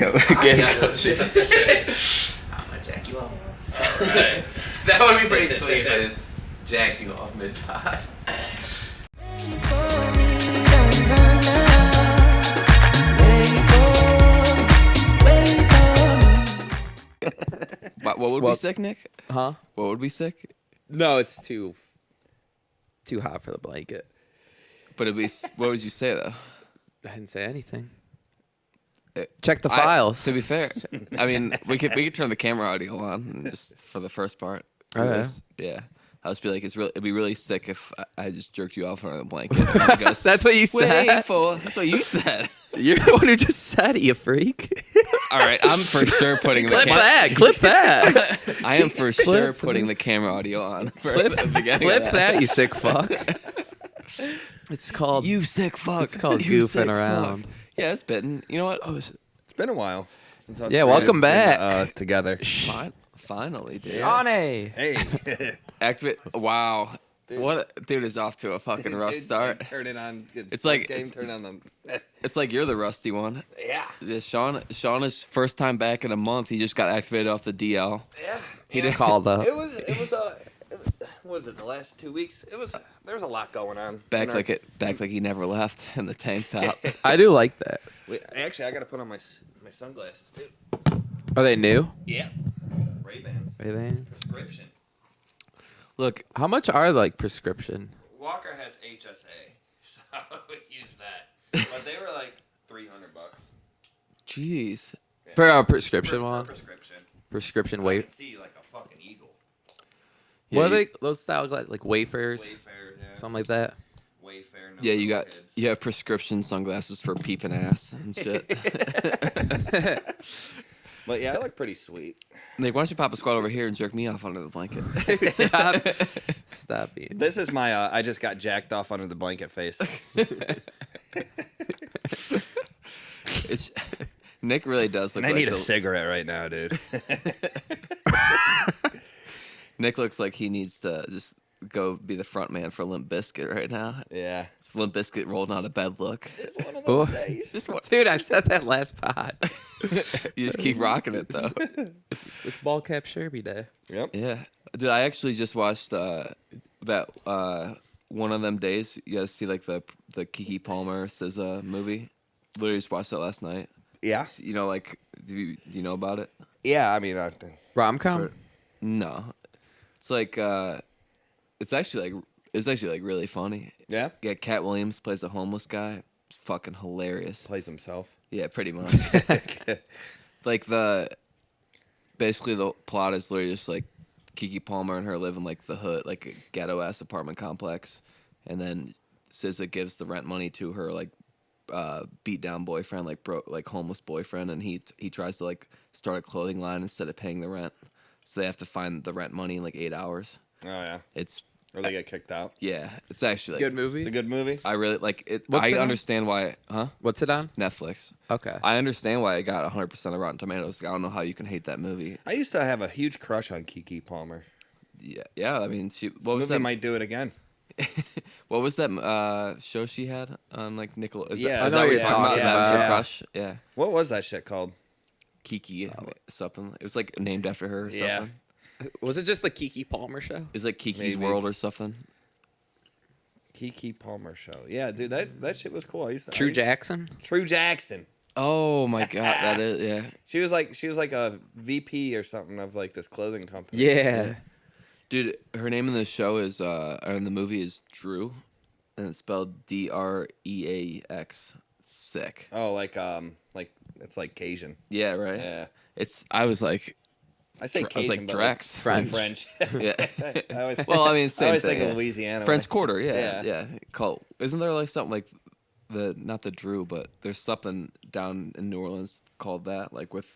I'm gonna jack you off. Right. That would be pretty sweet if I just jacked you off mid-pod. What would be sick, Nick? Huh? What would be sick? No, it's too hot for the blanket. But it'd be. What would you say though? I didn't say anything. Check the files. To be fair, I mean, we could turn the camera audio on just for the first part. Okay. Yeah. I was be like, it'd be really sick if I just jerked you off under the blanket. And goes, That's what you said. That's what you said. You're the one who just said it, you freak. All right, I'm for sure putting the Clip that. I am for sure putting the camera audio on. Clip that, you sick fuck. It's called You sick fuck. It's called You goofing sick around. Fuck. Yeah, it's bitten. You know what? It's been a while since I was welcome back. together. Finally, dude. Yeah. Hey. Activate. Wow. Dude. Dude is off to a fucking rough start. Turn it on. It's like turn on them. It's like you're the rusty one. Yeah. Sean is first time back in a month. He just got activated off the DL. Yeah. He didn't call the. It was what was it, the last 2 weeks? There was a lot going on. Back like he never left in the tank top. I do like that. Actually, I gotta put on my sunglasses too. Are they new? Yeah. Ray-Bans. Ray-Bans? Prescription. Look, How much are like prescription? Walker has HSA, so we use that. But they were like $300. jeez. Yeah. For a prescription For one? prescription. Prescription I wait. can see like a fucking eagle. What are they? Those styles like wafers? Wayfair, yeah. Something like that? Wayfair. No Yeah, you got kids. you have prescription sunglasses for peeping ass and shit. But yeah, I look pretty sweet. Nick, why don't you pop a squat over here and jerk me off under the blanket? Stop being. This is my I just got jacked off under the blanket face. It's Nick really does look And I like need a cigarette right now, dude. Nick looks like he needs to just go be the front man for Limp Bizkit right now. Yeah. It's Limp Bizkit rolling out of bed look. It's one of those days. Just what, Dude, I said that last pod. you just keep rocking it though. It's ball cap Sherby day. Yep. Yeah, dude. I actually just watched that one of them days. You guys see like the Keke Palmer SZA movie? Literally just watched that last night. Yeah. You know, like do you know about it? Yeah, I mean, Rom-com? No, it's like it's actually like really funny. yeah. Yeah, Cat Williams plays a homeless guy. Fucking hilarious. Plays himself. Yeah, pretty much. Like basically the plot is literally just like Keke Palmer and her live in like the hood, like a ghetto ass apartment complex, and then SZA gives the rent money to her like beat down boyfriend, like homeless boyfriend, and he tries to like start a clothing line instead of paying the rent, so they have to find the rent money in like 8 hours. Oh yeah. It's Or they get kicked out. yeah, it's actually like, Good movie? It's a good movie. I really like it. What's I it on? understand why, What's it on? Netflix. Okay. I understand why it got 100% of Rotten Tomatoes. I don't know how you can hate that movie. I used to have a huge crush on Keke Palmer. Yeah. I mean, what was Movie that? might do it again. What was that show she had on like Nickel? Yeah, is I know that what what you're talking That was your about. crush. Yeah, What was that shit called? Kiki something. It was like named after her. Or something. Yeah. Was it just the Keke Palmer show? It was like Kiki's Maybe. World or something. Keke Palmer show. Yeah, dude, that shit was cool. True Jackson? True Jackson. Oh my god, that is yeah. She was like a VP or something of like this clothing company. Yeah. Dude, her name in the show is or in the movie is Drew, and it's spelled Dreax. It's sick. Oh, like it's like Cajun. Yeah, right. Yeah. I was like I say I was Cajun, like but Drex. French. French. Yeah. I always, Well, I mean, same I always thing, think yeah. of Louisiana. French when I Quarter, say- yeah. Called, isn't there like something like not the Drew, but there's something down in New Orleans called that, like with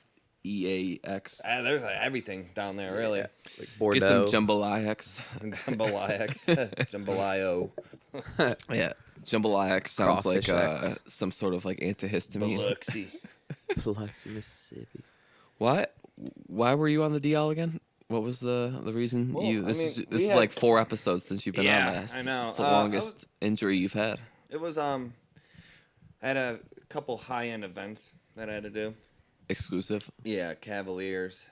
EAX. There's everything down there, really. Like Get some Bordeaux. jambalaya. Jambalaya, jambalaya, Yeah, jambalaya sounds like Crawfish X. some sort of like antihistamine. Biloxi. Biloxi, Mississippi. Why were you on the DL again? What was the reason Well, you? I This mean, is we had- like 4 episodes since you've been Yeah, on last. I know. It's the I longest injury you've had. It was I had a couple high end events that I had to do. exclusive. Yeah, Cavaliers.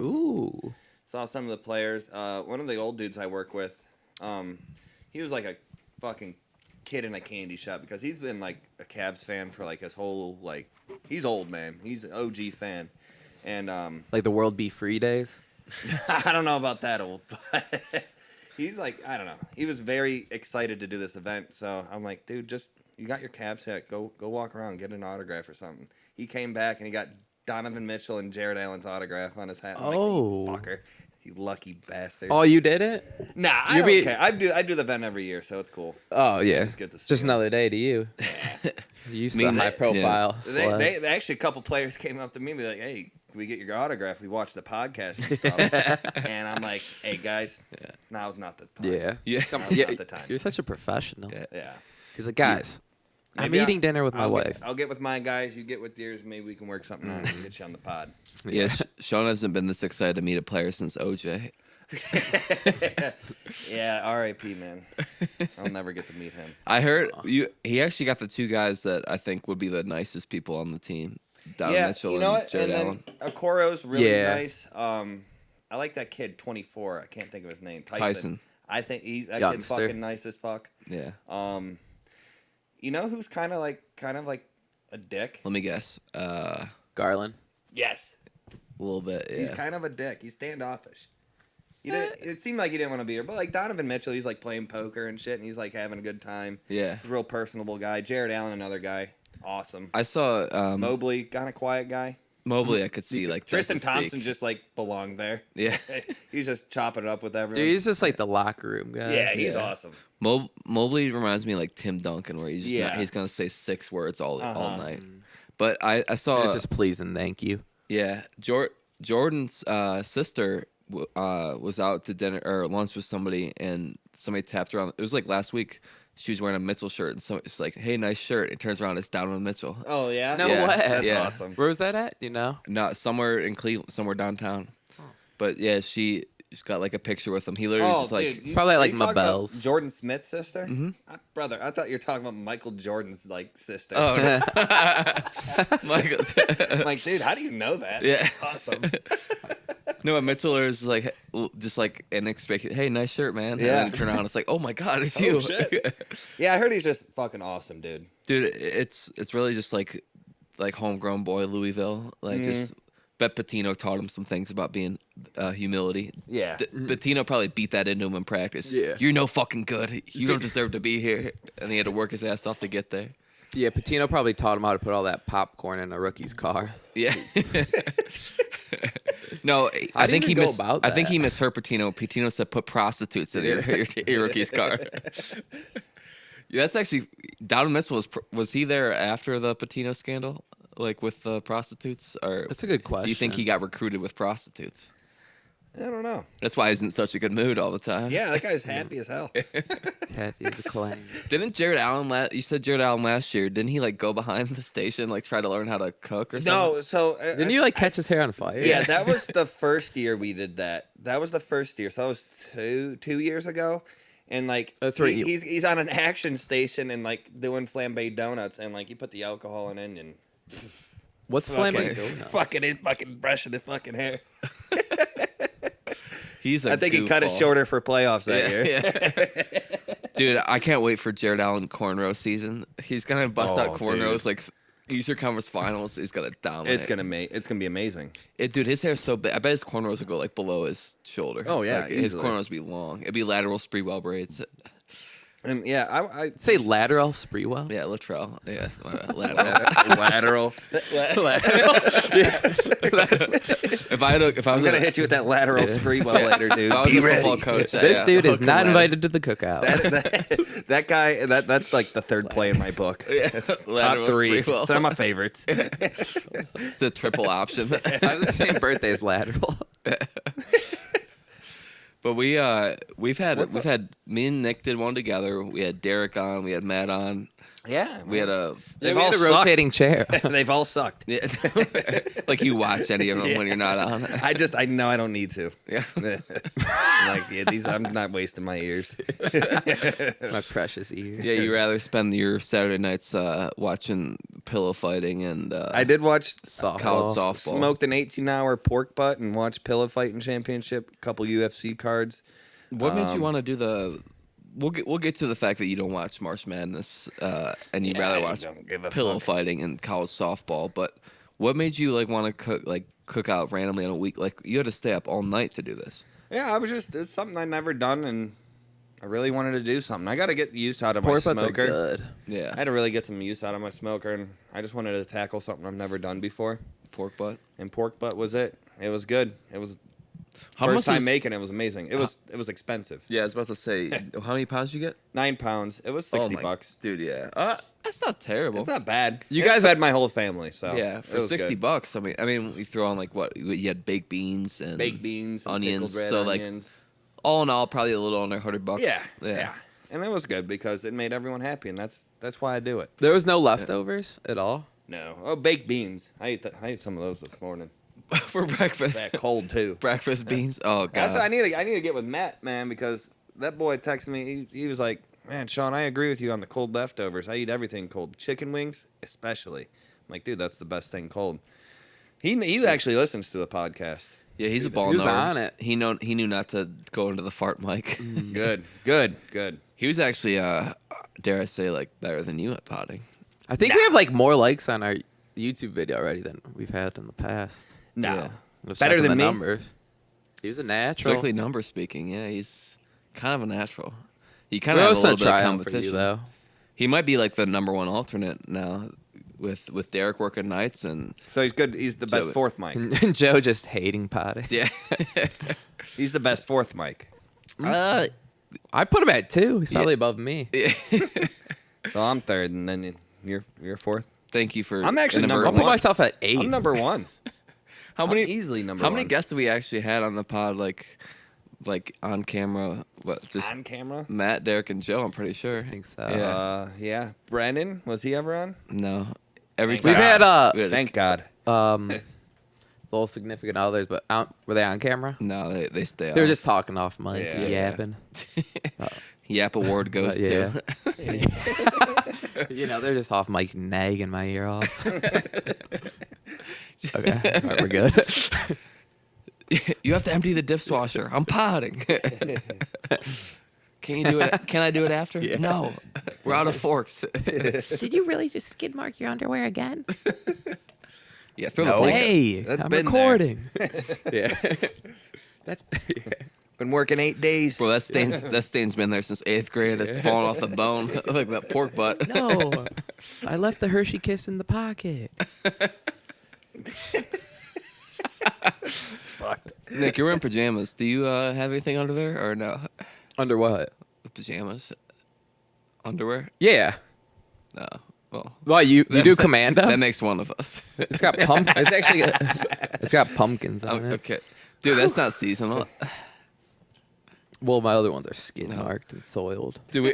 Ooh. Saw some of the players. One of the old dudes I work with, he was like a fucking kid in a candy shop because he's been like a Cavs fan for like his whole like. He's old, man. He's an OG fan, and Like the World Be Free days? I don't know about that old, but he's like, I don't know. He was very excited to do this event, so I'm like, dude, just you got your Cavs hat, go walk around, get an autograph or something. He came back and he got Donovan Mitchell and Jared Allen's autograph on his hat. I'm like, Oh. you fucker, you lucky bastard. Oh, you did it? Nah, I don't care. I do the event every year, so it's cool. Oh, yeah. It's good to see Just him. another day to you. You used to high profile. They actually a couple players came up to me and be like, hey, can we get your autograph? We watched the podcast and stuff. And I'm like, hey guys, now's not the time. Yeah. Now's not the time. You're such a professional. Yeah. He's like, guys, I'm Maybe eating dinner with my wife. I'll get with my guys. You get with yours. Maybe we can work something out and get you on the pod. Yeah, Sean hasn't been this excited to meet a player since OJ. Yeah, R.I.P. man. I'll never get to meet him. I heard he actually got the two guys that I think would be the nicest people on the team. Donovan Mitchell you know and what? Jared And Allen. then Okoro's really Yeah. nice. I like that kid, 24. I can't think of his name. Tyson. I think that kid's Youngster. fucking nice as fuck. Yeah. You know who's kind of like a dick? Let me guess. A Garland. Yes. little bit. Yeah. He's kind of a dick. He's standoffish. It seemed like he didn't want to be here, but like Donovan Mitchell, he's like playing poker and shit, and he's like having a good time. Yeah. He's a real personable guy. Jared Allen, another guy, awesome. I saw Mobley, kind of quiet guy. Mobley. I could see like Tristan doesn't Thompson speak. just like belonged there. Yeah. He's just chopping it up with everyone. Dude, he's just like the locker room guy. yeah, he's awesome. Mobley reminds me of like Tim Duncan, where he's just Yeah. he's gonna say 6 words all night. Mm. But I saw And it's just please and thank you. yeah Jordan's sister was out to dinner or lunch with somebody, and somebody tapped her on. It was like last week. She was wearing a Mitchell shirt, and somebody's like, "Hey, nice shirt." It turns around, it's Donovan Mitchell. Oh yeah, No Yeah. way. That's Yeah. awesome. Where was that at? You know? Not somewhere in Cleveland, somewhere downtown. But yeah, she's got like a picture with him. He literally was just like, dude, Probably like you talking about Mabel's. Jordan Smith's sister. Mm-hmm. Brother, I thought you were talking about Michael Jordan's like sister. "Oh, no. Michael's." I'm like, dude, how do you know that? Yeah. That's awesome. No, Mitchell is like just like inexplicable. Hey, nice shirt, man. Yeah. And then turn around, it's like, oh my god, it's Oh, you, shit. Yeah, I heard he's just fucking awesome, dude. dude. It's really just like homegrown boy Louisville. Like just bet Patino taught him some things about being humility. Yeah. Patino probably beat that into him in practice. Yeah. You're no fucking good. You don't deserve to be here. And he had to work his ass off to get there. Yeah, Patino probably taught him how to put all that popcorn in a rookie's car. Yeah. No, How do you even go about I think that? he misheard Patino. Patino said put prostitutes in your rookie's car. Yeah, that's actually Donovan Mitchell was he there after the Patino scandal, like with the prostitutes, or That's a good question. do you think he got recruited with prostitutes? I don't know. That's why he's in such a good mood all the time. Yeah, that guy's happy as hell. Happy as a clam. Didn't Jared Allen you said Jared Allen last year? Didn't he like go behind the station, like try to learn how to cook or something? No, so Didn't you like catch his hair on fire? Yeah, that was the first year we did that. That was the first year. So that was two years ago. And like That's right. he's on an action station and like doing flambe donuts and like you put the alcohol in it and What's flaming? fucking brushing his fucking hair. I think he cut it goofball. shorter for playoffs that year. Yeah. Dude, I can't wait for Jared Allen cornrow season. He's gonna bust out cornrows dude. like Eastern Conference Finals. He's gonna dominate. It's gonna be amazing. Dude, his hair's so big. I bet his cornrows will go like below his shoulder. Oh, yeah, Like, his easily. cornrows be long. It'd be lateral Spreewell braids. And yeah, I Say lateral Spreewell? Yeah, Latrell. Yeah, lateral. lateral. If I was I'm gonna hit you with that lateral spree well later, dude. if I was Be a football ready. coach, This dude is fucking not ready. invited to the cookout. That guy. That's like the third play in my book. Yeah, That's lateral top 3. Spreewell. It's one of my favorites. It's a triple option. I have the same birthday as lateral. But we've had me and Nick did one together. We had Derek on, we had Matt on. Yeah, We had a They've we all had a sucked. rotating chair. They've all sucked. yeah, like you watch any of them when you're not on. I know I don't need to. Yeah. I'm like, yeah, I'm not wasting my ears. My precious ears. Yeah, you rather spend your Saturday nights watching pillow fighting and I did watch college softball. Smoked an 18-hour pork butt and watched pillow fighting championship, a couple UFC cards. What made you want to do the? We'll get to the fact that you don't watch March Madness and you'd Yeah, rather I watch don't give a pillow fuck. fighting and college softball. But what made you like want to cook out randomly on a week? Like you had to stay up all night to do this. Yeah, it's something I'd never done, and I really wanted to do something. I got to get use out of my Pork butts are smoker. good. I Yeah, had to really get some use out of my smoker, and I just wanted to tackle something I've never done before. pork butt. And pork butt was it. It was good. It was How first much time is- making it was amazing. It was expensive. Yeah, I was about to say, how many pounds did you get? 9 pounds. It was 60 bucks. dude. Yeah, that's not terrible. It's not bad. You It guys- fed my whole family, so Yeah, it for was 60 good. bucks. I mean, you throw on like what you had baked beans and Baked beans, and onions. pickled red So like onions. all in all, probably a little under $100. Yeah. And it was good because it made everyone happy, and that's why I do it. There was no leftovers at all. No, baked beans. I ate some of those this morning. For breakfast. That cold too. Breakfast beans. Oh god. That's I need to get with Matt, man, because that boy texted me. He was like, "Man, Sean, I agree with you on the cold leftovers. I eat everything cold, chicken wings especially." I'm like, "Dude, that's the best thing cold." He actually listens to the podcast. Yeah, he's a ball he was knower. on it. He knew not to go into the fart mic. Good. He was actually dare I say like better than you at potting. I think we have like more likes on our YouTube video already than we've had in the past. No, Yeah. Let's better check than the me. numbers. He's a natural. Strictly number speaking, yeah, he's kind of a natural. He kind We're of has a also little bit of trying for competition. you though. He might be like the number one alternate now with Derek working nights and So he's good. He's the best So- fourth mic. And Joe just hating potting. yeah. He's the best fourth mic. I put him at 2. He's probably above me. So I'm third, and then you're fourth. Thank you for. I'm actually number I'll inadvertently- put one. myself at 8. I'm number one. How many I'm easily number How one. many guests have we actually had on the pod? Like on camera? What? Just On camera? Matt, Derek, and Joe. I'm pretty sure. I think so. Yeah. Yeah. Brandon, was he ever on? No. Every Thank time We've had we had a- Thank God. full significant others, but were they on camera? No, they stay. They were off. just talking off mic, Yeah. yapping. Yap Award goes Yeah. to. You know, they're just off mic nagging my ear off. Okay, all right, we're good. You have to empty the dishwasher. I'm potting. Can you do it? Can I do it after? Yeah. No, we're out of forks. Did you really just skid mark your underwear again? Yeah, throw No. the blanket. Hey, That's I'm been there. recording. Yeah, that's. Been working 8 days. Bro, that stain's been there since 8th grade. It's fallen off the bone like that pork butt. No, I left the Hershey Kiss in the pocket. Fucked. Nick, you're wearing pajamas. Do you have anything under there or no? Under what? Pajamas, underwear? Yeah. No. Well, Well, you do commando. that makes one of us. It's got It's actually it's got pumpkins on it. Okay, dude, that's not seasonal. Well, my other ones are skid marked and soiled. Do we?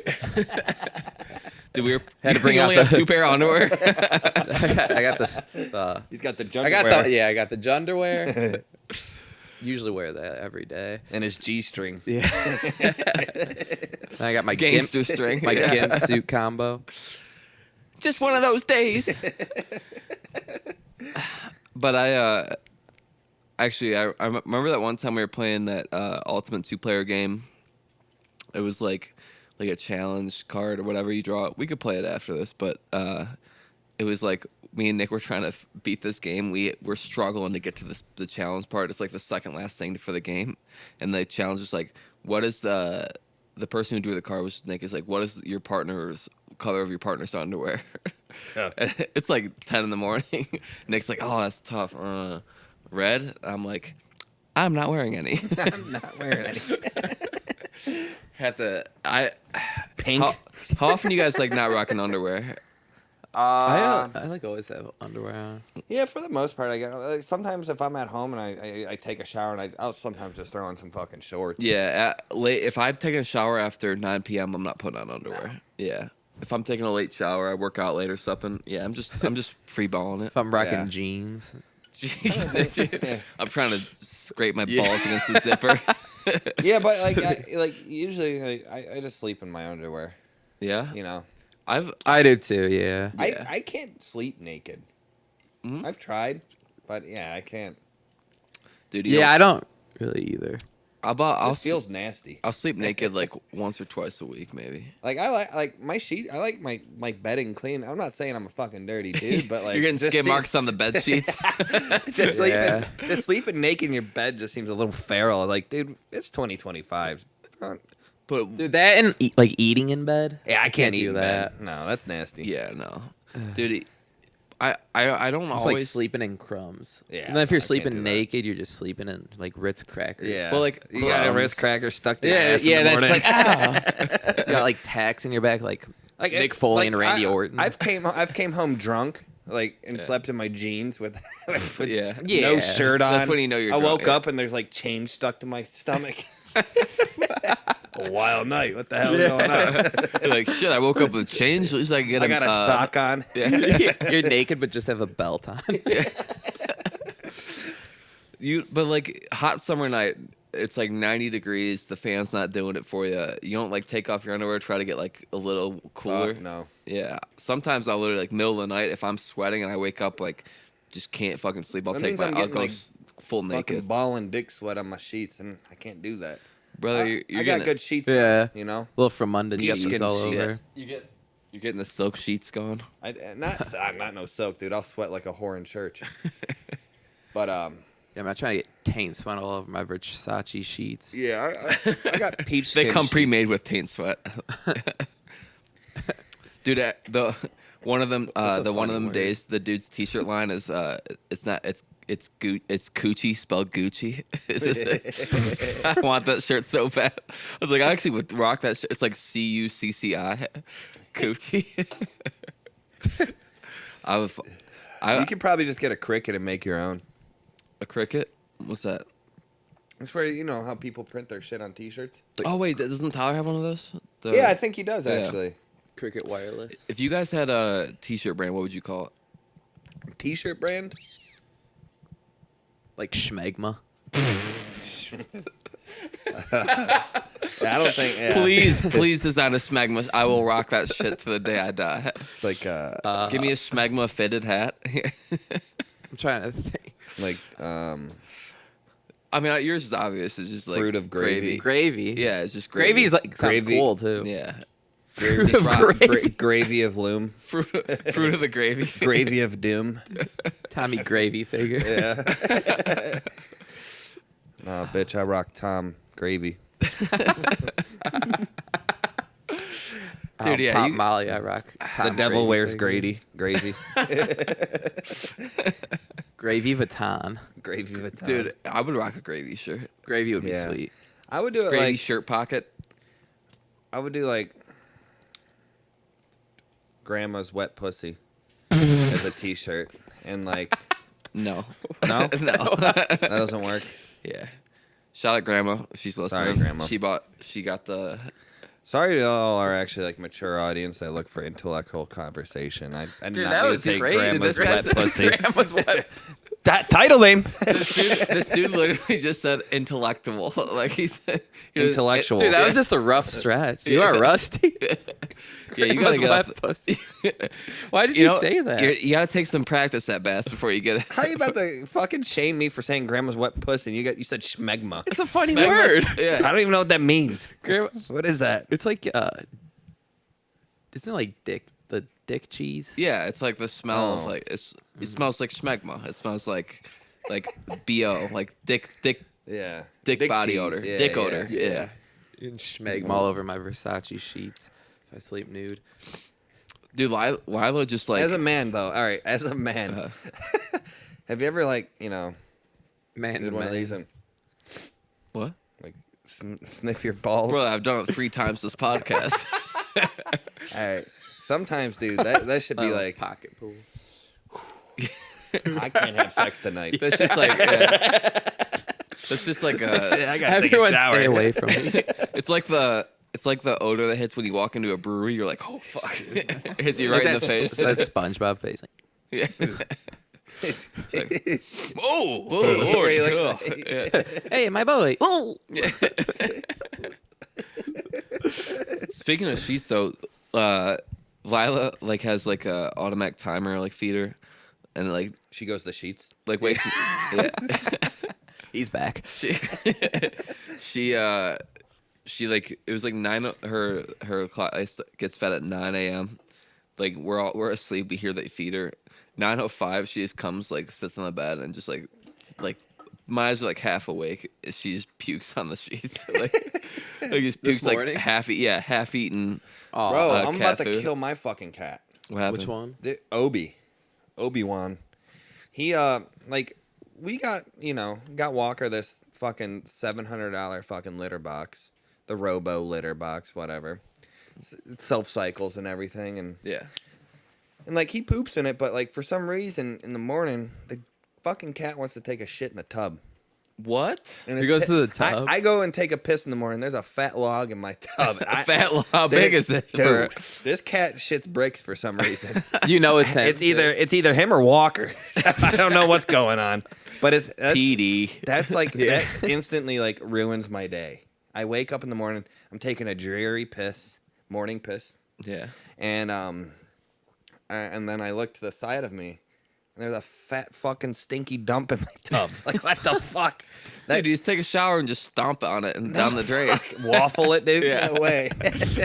Do we? Had to bring you out only the- have 2 pair of underwear. I got this. He's got the I junk. got I got the Jundderwear. Usually wear that every day. and his G-string. Yeah. And I got my Gangster string. my gimp suit combo. Just one of those days. But I actually I remember that one time we were playing that Ultimate 2-player game. It was like a challenge card or whatever you draw. We could play it after this, but it was like me and Nick were trying to beat this game. We're struggling to get to the challenge part. It's like the second last thing for the game, and the challenge is like, what is the person who drew the card, which is Nick, is like, what is your partner's color of your partner's underwear? And it's like 10 in the morning. Nick's like, oh, that's tough. Red. I'm like, I'm not wearing any. I'm not wearing any. Have to. Pink. How often you guys like not rocking underwear? I like always have underwear on. Yeah, for the most part, I get. Like, sometimes if I'm at home and I take a shower and I'll sometimes just throw on some fucking shorts. Yeah, late. If I'm taking a shower after 9 p.m., I'm not putting on underwear. Yeah, if I'm taking a late shower, I work out late or something. Yeah, I'm just free balling it. If I'm rocking Yeah. jeans. I'm trying to scrape my balls against the zipper. Yeah, but usually I just sleep in my underwear. Yeah, You know, I do too, yeah. Yeah. I can't sleep naked. Mhm. I've tried, but yeah, I can't. dude. Yeah, I don't really either. It feels nasty. I'll sleep naked like once or twice a week, maybe. Like I like my sheet. I like my bedding clean. I'm not saying I'm a fucking dirty dude, but like You're getting just skid marks on the bed sheets. just Yeah. sleeping naked in your bed just seems a little feral. Like, dude, it's 2025. But Dude, that and like eating in bed. Yeah, I can't eat do in that. bed. No, that's nasty. yeah, no, dude. I don't It's always like sleeping in crums. Yeah, And then if you're I can't do sleeping that. naked, you're just sleeping in like Ritz crackers. Yeah. Well, like, you got a crumbs. Ritz cracker stuck to Yeah, your ass yeah, in the that's morning. like you got like tacks in your back, like Mick Foley and Randy Orton. I've came home drunk, like, and slept in my jeans with Yeah. no Yeah. shirt on. That's when you know you're I drunk, woke yeah. up and there's like change stuck to my stomach. A wild night. What the hell is going on? like shit. I woke up with change. At least I can get. I got a sock on. You're naked but just have a belt on. But like hot summer night, it's like 90 degrees. The fan's not doing it for you. You don't like take off your underwear, try to get like a little cooler. Fuck no. Yeah. Sometimes I'll literally like middle of the night if I'm sweating and I wake up like just can't fucking sleep. I'll That take means my. I'm I'll getting, go like, full Fucking naked, ball and dick sweat on my sheets, and I can't do that. brother. I You're got getting good sheets. Yeah. though, you know. Little from under You got knees skin all sheets. over. You're getting the silk sheets going. I'm not no soak, dude. I'll sweat like a whore in church. But Yeah, I'm not trying to get taint sweat all over my Versace sheets. yeah, I got peach. They skin come sheets. pre-made with taint sweat. Dude, one of them a the one of funny them word. days the dude's t-shirt line is it's Coochie spelled Gucci. It's just I want that shirt so bad. I was like, I actually would rock that shirt. It's like Cucci, Coochie. You could probably just get a Cricut and make your own. A cricket. What's that? It's where you know how people print their shit on T-shirts. Oh wait, doesn't Tyler have one of those? Yeah, I think he does Yeah. actually. Cricket wireless. If you guys had a t-shirt brand, what would you call it? T-shirt brand. Like Schmegma. Yeah, I don't think. Yeah. Please design a smegma. I will rock that shit to the day I die. It's like Give me a smegma fitted hat. I'm trying to think. like I mean, yours is obvious. It's just like Fruit of gravy. Gravy. Yeah, it's just gravy. Gravy's like sounds Gravy. cool too. Yeah. gravy, Just rock- gravy of loom, fruit of the gravy. gravy of doom. Tommy Gravy figure. Yeah. No, bitch, I rock Tom Gravy. Dude, yeah, Pop you- Molly, I rock. Tom The devil Gravy wears figure. gravy. Gravy Vuitton. Gravy Vuitton. Dude, I would rock a gravy shirt. Gravy would be Yeah. sweet. I would do it Gravy like shirt pocket. I would do like grandma's wet pussy as a T-shirt, and like No. no, No. that doesn't work. Yeah. Shout out grandma if she's listening. Sorry, Grandma. She got the Sorry to all our actually like mature audience that look for intellectual conversation. I did Dude, not that mean was to say great. grandma's This wet guy's- pussy. Grandma's wet. That title name. this dude literally just said intellectual. Like he said Intellectual. Dude, that was just a rough stretch. You are rusty. Yeah, you gotta Grandma's get wet up. pussy. Why did you, say that? You gotta take some practice at best before you get it. How you about to fucking shame me for saying grandma's wet pussy? You said schmegma. It's a funny Smegma- word. I Yeah. don't even know what that means. Grandma- What is that? It's like isn't it like the dick cheese? Yeah, it's like the smell of Oh. like it smells like schmegma. It smells like BO, like dick Yeah. body cheese. odor. Yeah, Dick yeah. odor. Yeah. And schmegma all over my Versace sheets if I sleep nude. Dude, Lilo just like As a man, though. All right. As a man, have you ever like Man, did to one of man. these and what? like sniff your balls? Bro, I've done it 3 times this podcast. All right. Sometimes, dude, that should be Oh, like pocket pool. I can't have sex tonight. That's just like that's just like Shit, I gotta take a Everyone shower. stay away from me. it's like the It's like the odor that hits when you walk into a brewery. You're like, oh fuck, it hits you right in the face. That SpongeBob face. Yeah. Like, Oh, Lord. yeah. Hey, my boy. Oh. Speaking of sheets, though, Lila like has like a automatic timer like feeder, and like she goes to the sheets. like wakes. Yeah. He's back. She like it was like 9 her clock gets fed at 9 a.m. Like we're asleep. We hear they feed her. 9:05. She just comes like sits on the bed and just like my eyes are like half awake. She just pukes on the sheets. like just pukes like half eaten. Oh, bro, I'm cat about to food. kill my fucking cat. What happened? which one? Obi-Wan. He like we got Walker this fucking $700 fucking litter box, the Robo litter box, whatever. It self cycles and everything, and Yeah. like he poops in it, but like for some reason in the morning the fucking cat wants to take a shit in a tub. What? And He it's goes to the tub? I go and take a piss in the morning. There's a fat log in my tub. Fat log. How big is it? Dude, this cat shits bricks for some reason. You know it's him. It's either him or Walker. I don't know what's going on, but that's PD. that's like that instantly like ruins my day. I wake up in the morning. I'm taking a dreary piss, morning piss, Yeah. and then I look to the side of me. And there's a fat fucking stinky dump in my tub. Like, what the fuck? Dude, you just take a shower and just stomp on it and down the drain. Waffle it, dude. Yeah. No way.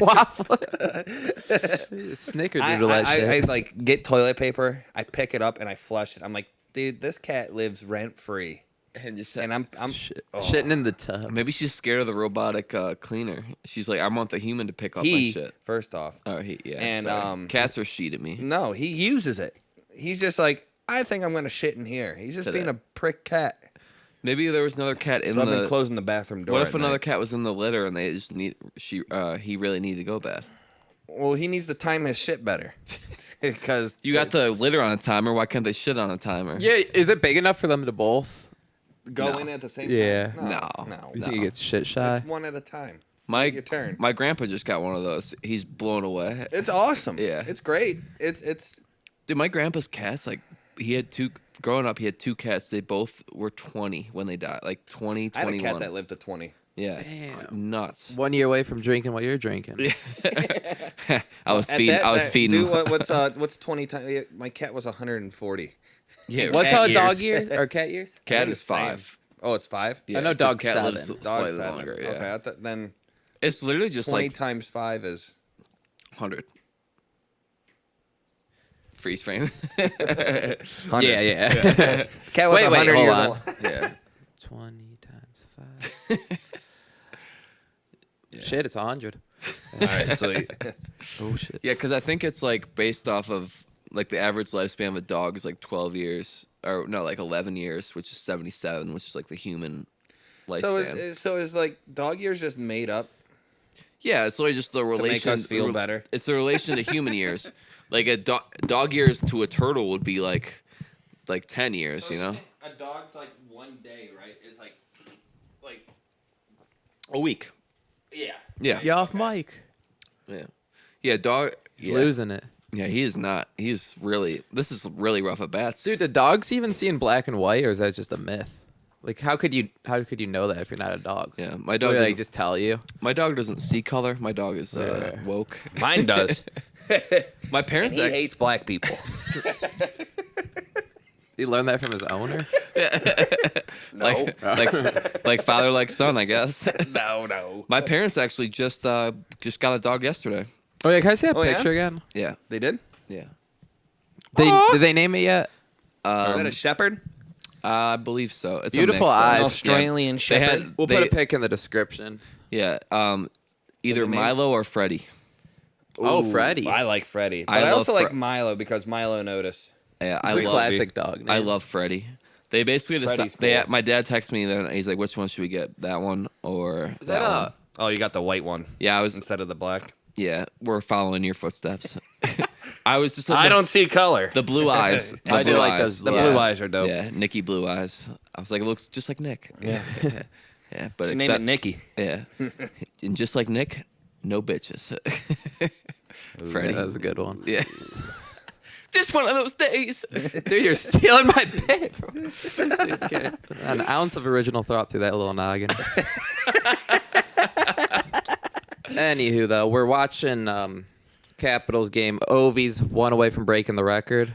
Waffle. Snickerdoodle that shit. I like get toilet paper. I pick it up and I flush it. I'm like, dude, this cat lives rent free. And just And I'm Shitting in the tub. maybe she's scared of the robotic cleaner. She's like, I want the human to pick up my shit. first off. Oh, yeah. And, sorry. Cats are sheet at me. No, he uses it. He's just like, I think I'm gonna shit in here. He's just being a prick cat. Maybe there was another cat in So I've been the. closing the bathroom door. What if at another night. cat was in the litter and they just he really needed to go bad? Well, he needs to time his shit better. Because You got the litter on a timer. Why can't they shit on a timer? Yeah, is it big enough for them to both? go No. in at the same Yeah. time. No. You think he gets shit shy? It's one at a time. My your turn. My grandpa just got one of those. He's blown away. It's awesome. Yeah. It's great. It's Dude, my grandpa's cats, like, he had two. Growing up, he had two cats. They both were 20 when they died. Like 20, I had a 21. cat that lived to 20. Yeah. Damn. Nuts. 1 year away from drinking what you're drinking. I was At feeding. that- I was that- feeding. Dude, what's 20 times? My cat was 140. Yeah. What's Cat a dog years. year or cat years? Cat think is it's the same. 5. Oh, it's 5? Yeah, I know 'cause dog's cat 7. lives Dog slightly 7. longer. Yeah. Okay, then It's literally just 20 like times 5 is 100. Freeze frame. 100. Yeah. Cat was Wait, 100 hold years on. old. Yeah. 20 times 5. Shit, it's 100. All right, sweet. Oh, shit. Yeah, because I think it's like based off of like the average lifespan of a dog is like 12 years, or no, like 11 years, which is 77, which is like the human lifespan. So is like dog years just made up? Yeah, it's literally just the relation. make us feel better. It's the relation to human years. Like a dog years to a turtle would be like 10 years, you know? A dog's like 1 day, right? It's like A week. yeah. Yeah. You off mic. Yeah, dog. He's Yeah. losing it. Yeah, he is not. He's really. This is really rough at bats. Dude, the dogs even see in black and white, or is that just a myth? Like, how could you know that if you're not a dog? Yeah, my dog. Would they doesn't- just tell you? My dog doesn't see color. My dog is Yeah. woke. Mine does. My And parents. he act- hates black people. He learned that from his owner. No. like father, like son, I guess. no. My parents actually just got a dog yesterday. Oh yeah, can I see that Oh, yeah? picture again? Yeah, They did? yeah. Did they name it yet? Is that a shepherd? I believe so. It's a Beautiful mix, eyes. An Yeah. Australian They shepherd? had- We'll they- put a pic in the description. Yeah. Either the name? Milo or Freddie. Oh, Freddie. I like Freddie. But I I, love also like Fre- Milo because Milo noticed. Yeah, I It's a love. classic dog name. I love Freddie. They basically Freddie's decided. cool. My dad texted me. Then he's like, "Which one should we get? That one or Is that one?" Oh, you got the white one Yeah, I was. instead of the black. Yeah, we're following your footsteps. I was just. Like, I don't see color. The blue eyes. The I do blue like eyes. those The yeah. blue eyes are dope. Yeah, Nicky blue eyes. I was like, it looks just like Nick. Yeah. Yeah, but She named it Nikki. Yeah, and just like Nick, no bitches. Yeah, that was a good one. Yeah. Just one of those days. Dude, you're stealing my bit, bro. Okay. An ounce of original thought through that little noggin. Anywho, though, we're watching Capitals game. Ovi's one away from breaking the record.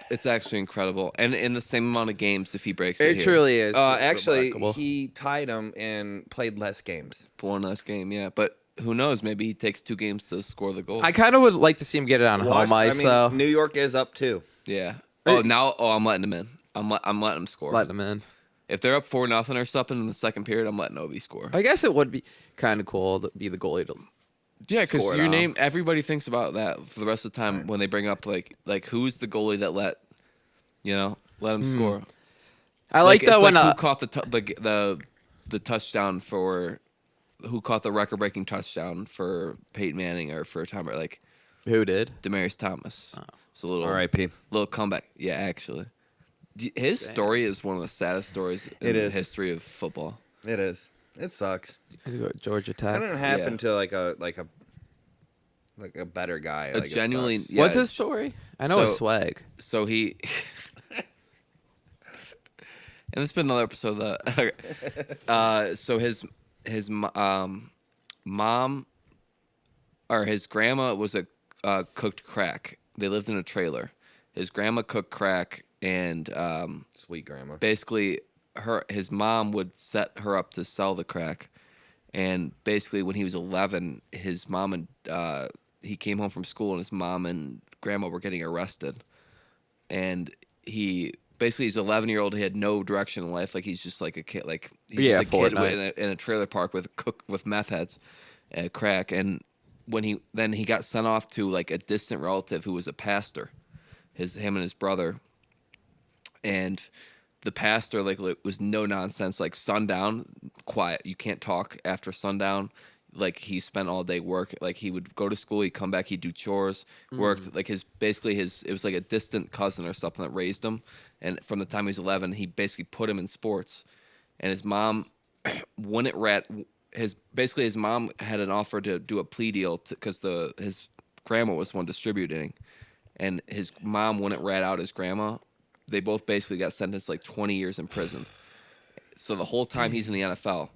It's actually incredible. And in the same amount of games, if he breaks it, It here. truly is. Actually, remarkable. he tied him and played less games. One last game, yeah. But who knows? Maybe he takes 2 games to score the goal. I kind of would like to see him get it on home ice, though. New York is up too. Yeah. Hey. I'm letting him in. I'm letting him score. Let him in. If they're up 4-0 or something in the second period, I'm letting Ovi score. I guess it would be kind of cool to be the goalie to. Yeah, because score it your on. name, everybody thinks about that for the rest of the time when they bring up like who's the goalie that let him score. I like that it's when who caught the touchdown for who caught the record breaking touchdown for Peyton Manning or for Tom Brady, like who did. Demarius Thomas. It's a little R.I.P. little comeback. Yeah, actually, his story is one of the saddest stories in the history of football. It is. It sucks. Georgia Tech. That didn't happen Yeah. to like a better guy. A Like, it genuinely, sucks. yeah, What's his story? I know his so- swag. So he, and it's been another episode of that. So his mom or his grandma was a cooked crack. They lived in a trailer. His grandma cooked crack, and Sweet grandma. basically his mom would set her up to sell the crack. And basically, when he was 11, his mom and he came home from school, and his mom and grandma were getting arrested. And he's 11-year-old. He had no direction in life. Like he's just like a kid. Like he's just a kid in a trailer park with meth heads, crack. And when he got sent off to like a distant relative who was a pastor, him and his brother. And the pastor like was no nonsense. Like sundown, quiet. You can't talk after sundown. Like he spent all day work. Like he would go to school, he'd come back, he'd do chores, worked. Like it was like a distant cousin or something that raised him. And from the time he was 11, he basically put him in sports. And his mom wouldn't his mom had an offer to do a plea deal because his grandma was the one distributing, and his mom wouldn't rat out his grandma. They both basically got sentenced like 20 years in prison. So the whole time he's in the NFL.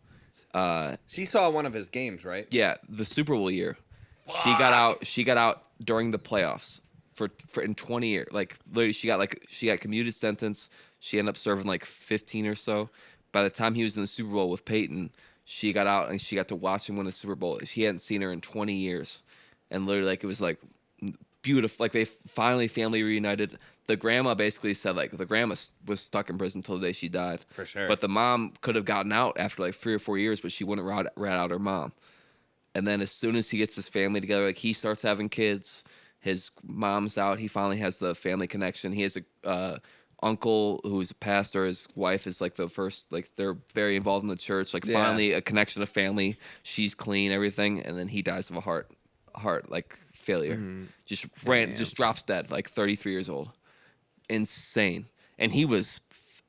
She saw one of his games, right? Yeah, the Super Bowl year. She got out during the playoffs for in 20 years. Like literally she got commuted sentence. She ended up serving like 15 or so. By the time he was in the Super Bowl with Peyton, she got out and she got to watch him win the Super Bowl. He hadn't seen her in 20 years. And literally like it was like beautiful. Like they finally family reunited. The grandma basically said like the grandma was stuck in prison until the day she died. For sure. But the mom could have gotten out after like 3 or 4 years, but she wouldn't rat out her mom. And then as soon as he gets his family together, like he starts having kids, his mom's out. He finally has the family connection. He has a uncle who's a pastor. His wife is like the first, like they're very involved in the church. Like finally a connection of family. She's clean, everything, and then he dies of a heart like failure. Just drops dead, like 33 years old. Insane. And he was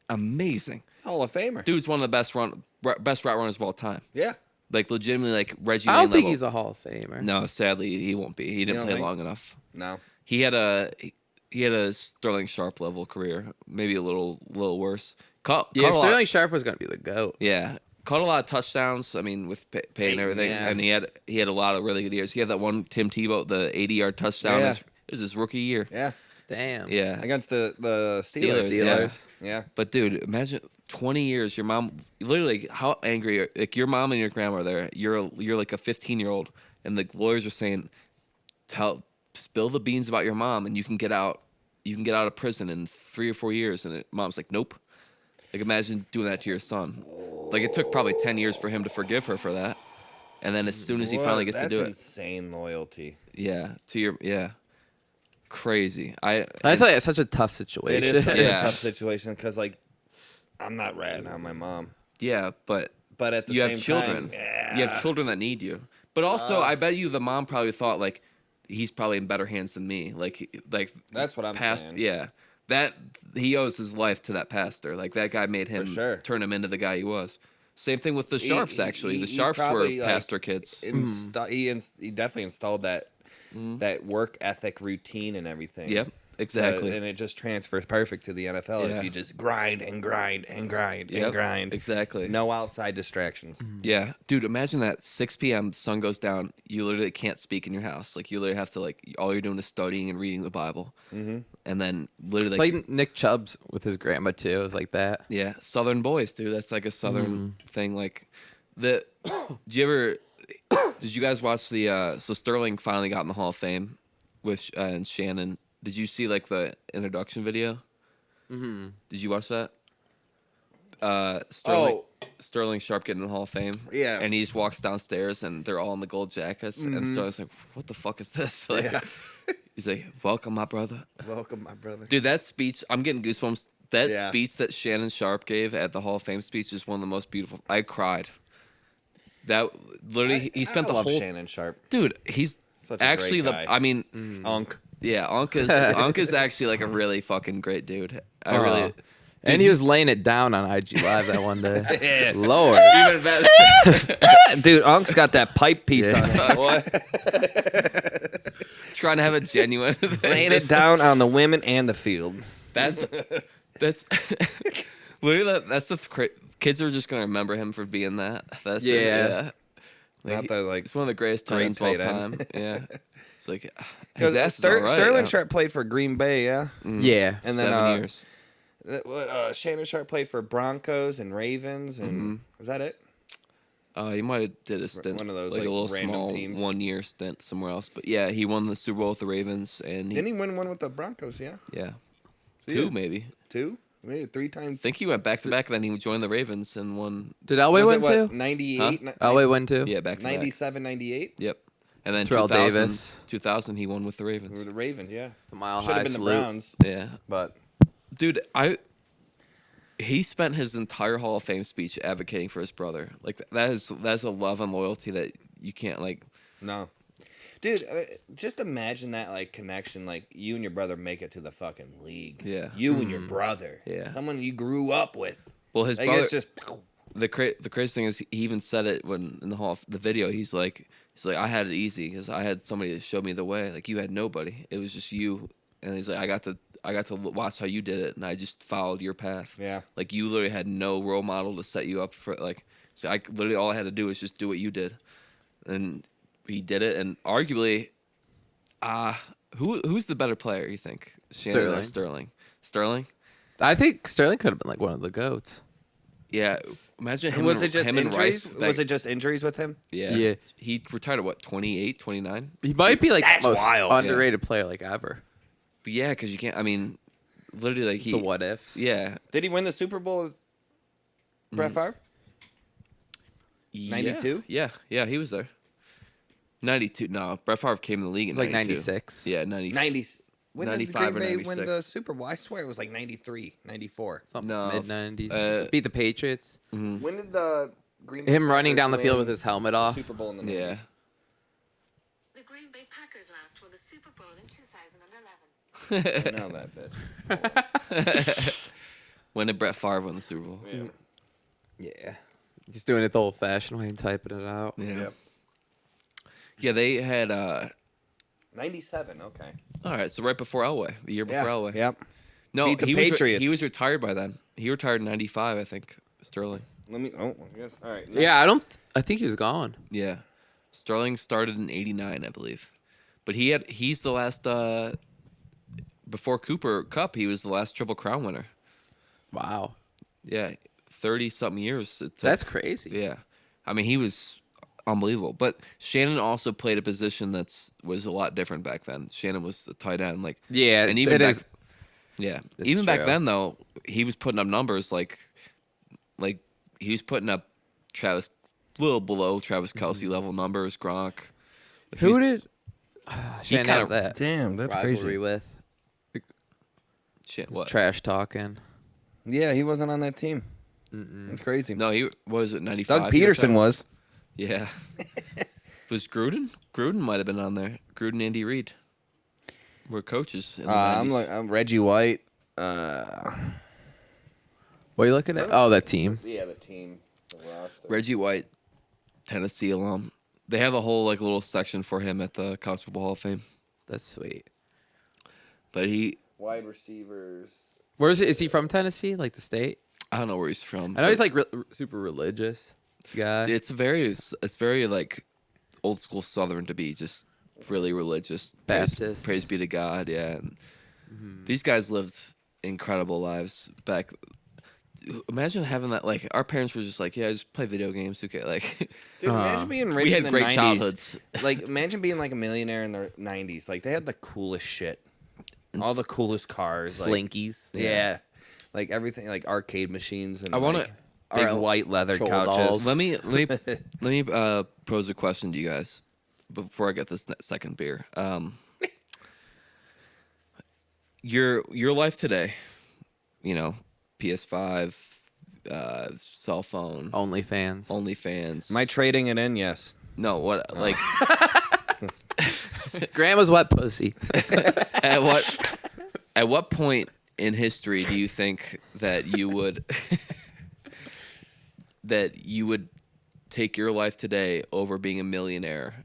amazing. Hall of Famer. Dude's one of the best route runners of all time. Yeah. Like legitimately, like Reggie. I don't Wayne think level. he's a Hall of Famer. No, sadly, he won't be. He didn't don't play think? long enough. No. He had a Sterling Sharp level career, maybe a little worse. Sterling Sharp was gonna be the GOAT. Yeah, caught a lot of touchdowns. I mean, with Payne and everything, yeah. and he had a lot of really good years. He had that one Tim Tebow, the 80-yard touchdown. Yeah. It was his rookie year. Yeah. Damn. Yeah, Against the Steelers. Steelers, Yeah. But dude, imagine 20 years. Your mom, literally, how angry? Like your mom and your grandma are there. You're like a 15-year-old, and the lawyers are saying, spill the beans about your mom, and you can get out. You can get out of prison in 3 or 4 years. And mom's like, nope. Like imagine doing that to your son. Like it took probably 10 years for him to forgive her for that, and then as soon as he finally gets to do it, That's insane loyalty. yeah, crazy. That's like such a tough situation. It is such Yeah. a tough situation because, like, I'm not ratting on my mom, yeah, but but at the you same have children. time, yeah. You have children that need you. But also, I bet you the mom probably thought like he's probably in better hands than me. Like That's what I'm saying. Yeah, that he owes his life to that pastor. Like that guy made him For sure. turn him into the guy he was. Same thing with the Sharps. Actually, the he Sharps were probably, like, pastor kids. He definitely installed that work ethic routine and everything. Yep, exactly. And it just transfers perfect to the NFL Yeah. if you just grind and grind and grind Yep, and grind. exactly. No outside distractions. Yeah, dude, imagine that 6 p.m. sun goes down. You literally can't speak in your house. Like you literally have to all you're doing is studying and reading the Bible, and then literally It's like Nick Chubb's with his grandma too. It was like that. yeah, Southern boys, dude. That's like a Southern thing. Like the, did you guys watch the? So Sterling finally got in the Hall of Fame with and Shannon. Did you see like the introduction video? Mm-hmm. Did you watch that? Sterling Sharp getting in the Hall of Fame. Yeah. And he just walks downstairs and they're all in the gold jackets. And Sterling's like, what the fuck is this? Like, Yeah. He's like, welcome, my brother. Welcome, my brother. Dude, that speech, I'm getting goosebumps. That Yeah. speech that Shannon Sharp gave at the Hall of Fame speech is one of the most beautiful. I cried. That literally, he spent I the love whole. Shannon Sharp. Dude, he's Such a actually great the. guy. I mean, Unk. yeah, Unc is actually like a really fucking great dude. I really. And he was laying it down on IG Live that one day. Yeah. Lord. Even that, Dude, Unk's got that pipe piece on it. Boy. trying to have a genuine. Laying it down on the women and the field. That's literally that's kids are just gonna remember him for being that. That's Yeah. Not the, like, it's one of the greatest great tight ends of all tight end. time. Yeah, it's like his ass is all right, Sterling yeah. Sharp played for Green Bay, yeah. Yeah. And then 7 years. Shannon Sharp played for Broncos and Ravens, and was that it? He might have did a stint, One of those, like a like, little random small teams. 1 year stint somewhere else. But yeah, he won the Super Bowl with the Ravens, and Didn't he win one with the Broncos? Yeah, yeah, So two yeah. maybe. 2, maybe 3 times. I think he went back to back, then he joined the Ravens and won. Did Elway Was win it, what, too? 98? Elway win too? Yeah, back to back. 97, 98? Yep. And then Terrell 2000, Davis. 2000, he won with the Or Ravens. the Ravens, yeah. The Mile Should High have been salute. the Browns, Yeah, but dude, he spent his entire Hall of Fame speech advocating for his brother. Like that's a love and loyalty that you can't like. no. Dude, just imagine that, like, connection, like, you and your brother make it to the fucking league. Yeah. You and your brother. Yeah. Someone you grew up with. Well, his Like, brother. it's just... The crazy thing is, he even said it when in the video. He's like, I had it easy because I had somebody that showed me the way. Like you had nobody. It was just you. And he's like, I got to watch how you did it, and I just followed your path. Yeah. Like you literally had no role model to set you up for like. So I literally all I had to do was just do what you did, and he did it. And arguably, who's the better player? You think Shannon or Sterling? Sterling. I think Sterling could have been like one of the GOATs. Yeah. Imagine him. Was and, it just him and injuries? Rice, Was it just injuries with him? Yeah. Yeah. He retired at what, 28, 29? He might be like That's the most wild. underrated player like ever. But yeah, because you can't. I mean, literally, like The what ifs. Yeah. Did he win the Super Bowl with Brett Favre? 92? Yeah, he was there. 92. No, Brett Favre came in the league in It was like 92. 96. Yeah, 90. 90. When did 95 Green or Bay win 96. the Super Bowl? I swear it was like 93, 94. Something No, mid 90s. uh, Beat the Patriots. When did the Green Bay Him running Packers down the field win with his helmet off. Super Bowl in the 90s? Yeah. The Green Bay Packers last won the Super Bowl in 2011. I know that bitch. When did Brett Favre win the Super Bowl? Yeah. Yeah. Just doing it the old fashioned way and typing it out. Yeah. Yep. Yeah, they had. 97, okay. All right, so right before Elway, the year before Elway. Yep. No, Beat the he Patriots. he was retired by then. He retired in 95, I think. Sterling. Let me. Oh, I guess. All right. Yeah, I think he was gone. Yeah. Sterling started in 89, I believe. But he's the last before Cooper Cup, he was the last Triple Crown winner. Wow. Yeah, 30-something years. It took. That's crazy. Yeah. I mean, he was unbelievable. But Shannon also played a position was a lot different back then. Shannon was a tight end. Like, Yeah, and even it back, is. yeah. It's Even back true. then, though, he was putting up numbers like he was putting up a little below Travis Kelce level numbers, Gronk. Like, Who he's- did he Shannon kinda- have that Damn, that's rivalry crazy. with? Shit, what? Trash talking. Yeah, he wasn't on that team. That's crazy. No, what was it, 95? Doug Peterson was. Yeah. Was Gruden? Gruden might have been on there. Gruden, Andy Reid were coaches. In the 90s. I'm Reggie White. What are you looking at? Oh, that team. Yeah, the team. Reggie White, Tennessee alum. They have a whole like little section for him at the College Football Hall of Fame. That's sweet. But Wide receivers. Where is it? Is he from Tennessee, like the state? I don't know where he's from. I know he's like super religious guy. It's very like old school Southern to be just really religious. Baptist. Praise be to God. Yeah. And these guys lived incredible lives back. Imagine having that. Like our parents were just like, yeah, just play video games. Okay, like Dude, imagine being rich we had in the great 90s. childhoods. Like, imagine being like a millionaire in the 90s. Like, they had the coolest shit. All the coolest cars. Like, Slinkies. yeah. Like, everything, like arcade machines and I wanna- like, big Alright, white leather troll couches. dolls. Let me pose a question to you guys before I get this second beer. Your life today, you know, PS5, cell phone, OnlyFans. OnlyFans. Am I trading it in? Yes. No, what like Grandma's wet pussy. at what point in history do you think that you would take your life today over being a millionaire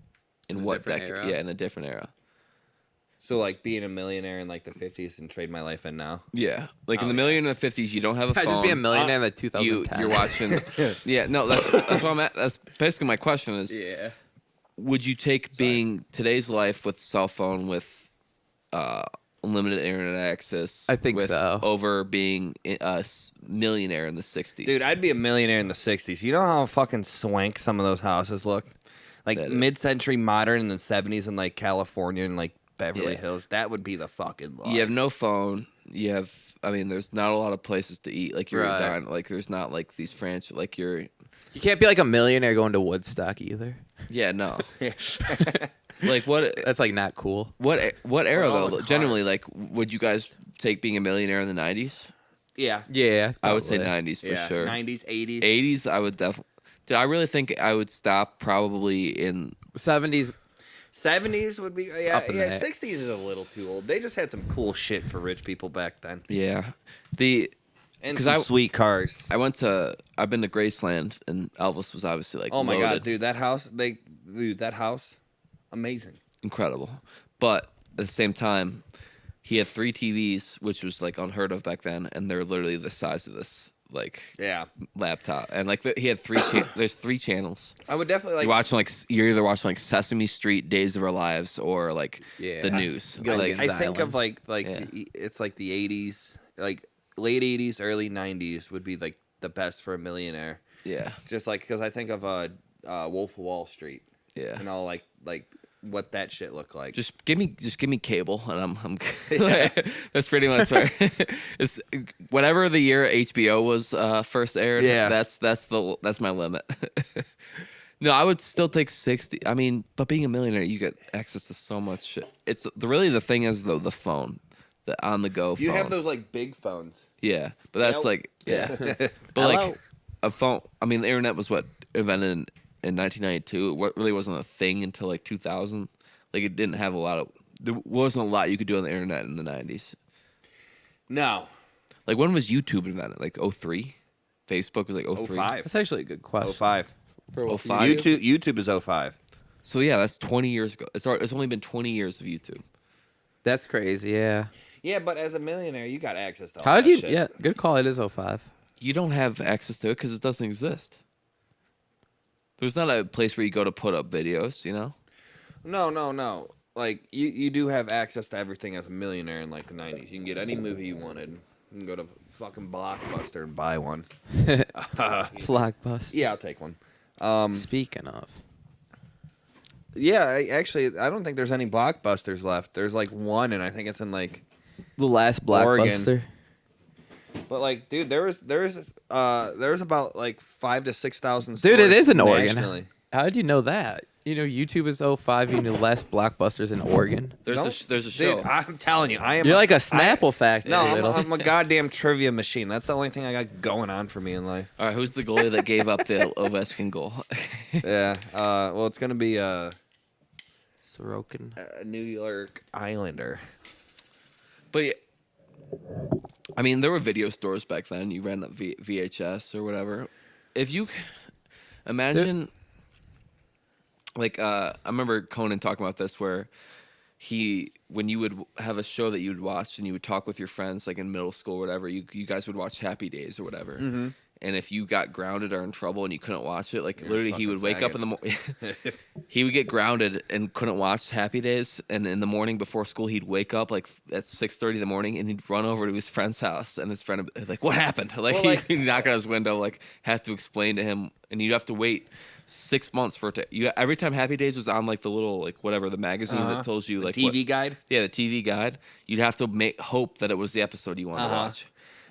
in what different decade? era? Yeah, in a different era. So, like, being a millionaire in, like, the 50s and trade my life in now? Yeah, like in the million in the 50s, you don't have a phone. I'd just be a millionaire in the You 2010. you're watching. Yeah, no, that's what I'm at. That's basically my question is. Yeah. Would you take being today's life with cell phone with unlimited internet access? I think so. Over being a millionaire in the 60s. Dude, I'd be a millionaire in the 60s. You know how fucking swank some of those houses look? Like, That is. mid-century modern in the 70s in, like, California and, like, Beverly Yeah. Hills. That would be the fucking life. You have no phone. You have. I mean, there's not a lot of places to eat. Like you're Right. dying. Like there's not like these franchise. Like you're. You can't be like a millionaire going to Woodstock either. Yeah, no. Like what? That's like not cool. What era Well, though? the car. Generally, like, would you guys take being a millionaire in the 90s? Yeah. Yeah. I would say probably. 90s for Yeah. sure. 90s, 80s. 80s, I would definitely. Dude, I really think I would stop probably in. 70s. 70s would be... Yeah, up in yeah. that. 60s is a little too old. They just had some cool shit for rich people back then. Yeah, And 'Cause some I- sweet cars. I've been to Graceland, and Elvis was obviously like. Oh, my loaded. God, dude. That house, amazing. Incredible. But at the same time, he had 3 TVs, which was like unheard of back then, and they're literally the size of this like Yeah. laptop. And like he had 3 there's 3 channels. I would definitely like... You're watching like you're either watching like Sesame Street, Days of Our Lives, or like Yeah. the news. Gilligan's Like I think of Island. Yeah. it's like the 80s, like late 80s, early 90s would be like the best for a millionaire. yeah, Just like because I think of Wolf of Wall Street yeah. and all like what that shit looked like. Just give me cable, and I'm that's pretty much right. It's whatever the year HBO was first aired. Yeah. that's my limit. No, I would still take 60. I mean, but being a millionaire, you get access to so much shit. It's really the thing is though the phone, the on the go phone. you have those like big phones. Yeah, but that's Yep. like yeah, but Hello. like a phone. I mean, the internet was what invented in 1992. What really wasn't a thing until like 2000. Like it didn't have a lot of. There wasn't a lot you could do on the internet in the 90s. No, Like when was YouTube invented? Like 03? Facebook was like 03. 05. That's actually a good question. 05. For what 05? we do. YouTube is 05. So yeah, that's 20 years ago. It's only been 20 years of YouTube. That's crazy. Yeah. Yeah, but as a millionaire, you got access to all How that did you? shit. Yeah. Good call. It is 05. You don't have access to it because it doesn't exist. There's not a place where you go to put up videos, you know? No. Like you do have access to everything as a millionaire in like the 90s. You can get any movie you wanted. You can go to fucking Blockbuster and buy one. Blockbuster. Yeah, I'll take one. Speaking of. Yeah, I don't think there's any Blockbusters left. There's like one, and I think it's in like. The last Oregon. Blockbuster. But like, dude, there's about like 5,000 to 6,000. Dude, it stores is in Oregon. nationally. How did you know that? You know, YouTube is 05. You know, the last Blockbuster's in Oregon. There's No. there's a show. Dude, I'm telling you, I am. You're like a Snapple factory. No, little. I'm a goddamn trivia machine. That's the only thing I got going on for me in life. All right, who's the goalie that gave up the Ovechkin goal? Yeah. Well, it's gonna be Sorokin. a New York Islander. But yeah, I mean, there were video stores back then. You ran up VHS or whatever. If you, Imagine, like, I remember Conan talking about this where when you would have a show that you would watch and you would talk with your friends, like in middle school or whatever, you guys would watch Happy Days or whatever. Mm-hmm. And if you got grounded or in trouble and you couldn't watch it, like literally he would wake up in the morning. He would get grounded and couldn't watch Happy Days. And in the morning before school, he'd wake up like at 6:30 in the morning and he'd run over to his friend's house. And his friend would be like, what happened? Like, he'd knock on his window, like have to explain to him. And you'd have to wait 6 months for it to. Every time Happy Days was on like the little, like whatever, the magazine that tells you like TV guide? Yeah, the TV guide. You'd have to hope that it was the episode you wanted to watch.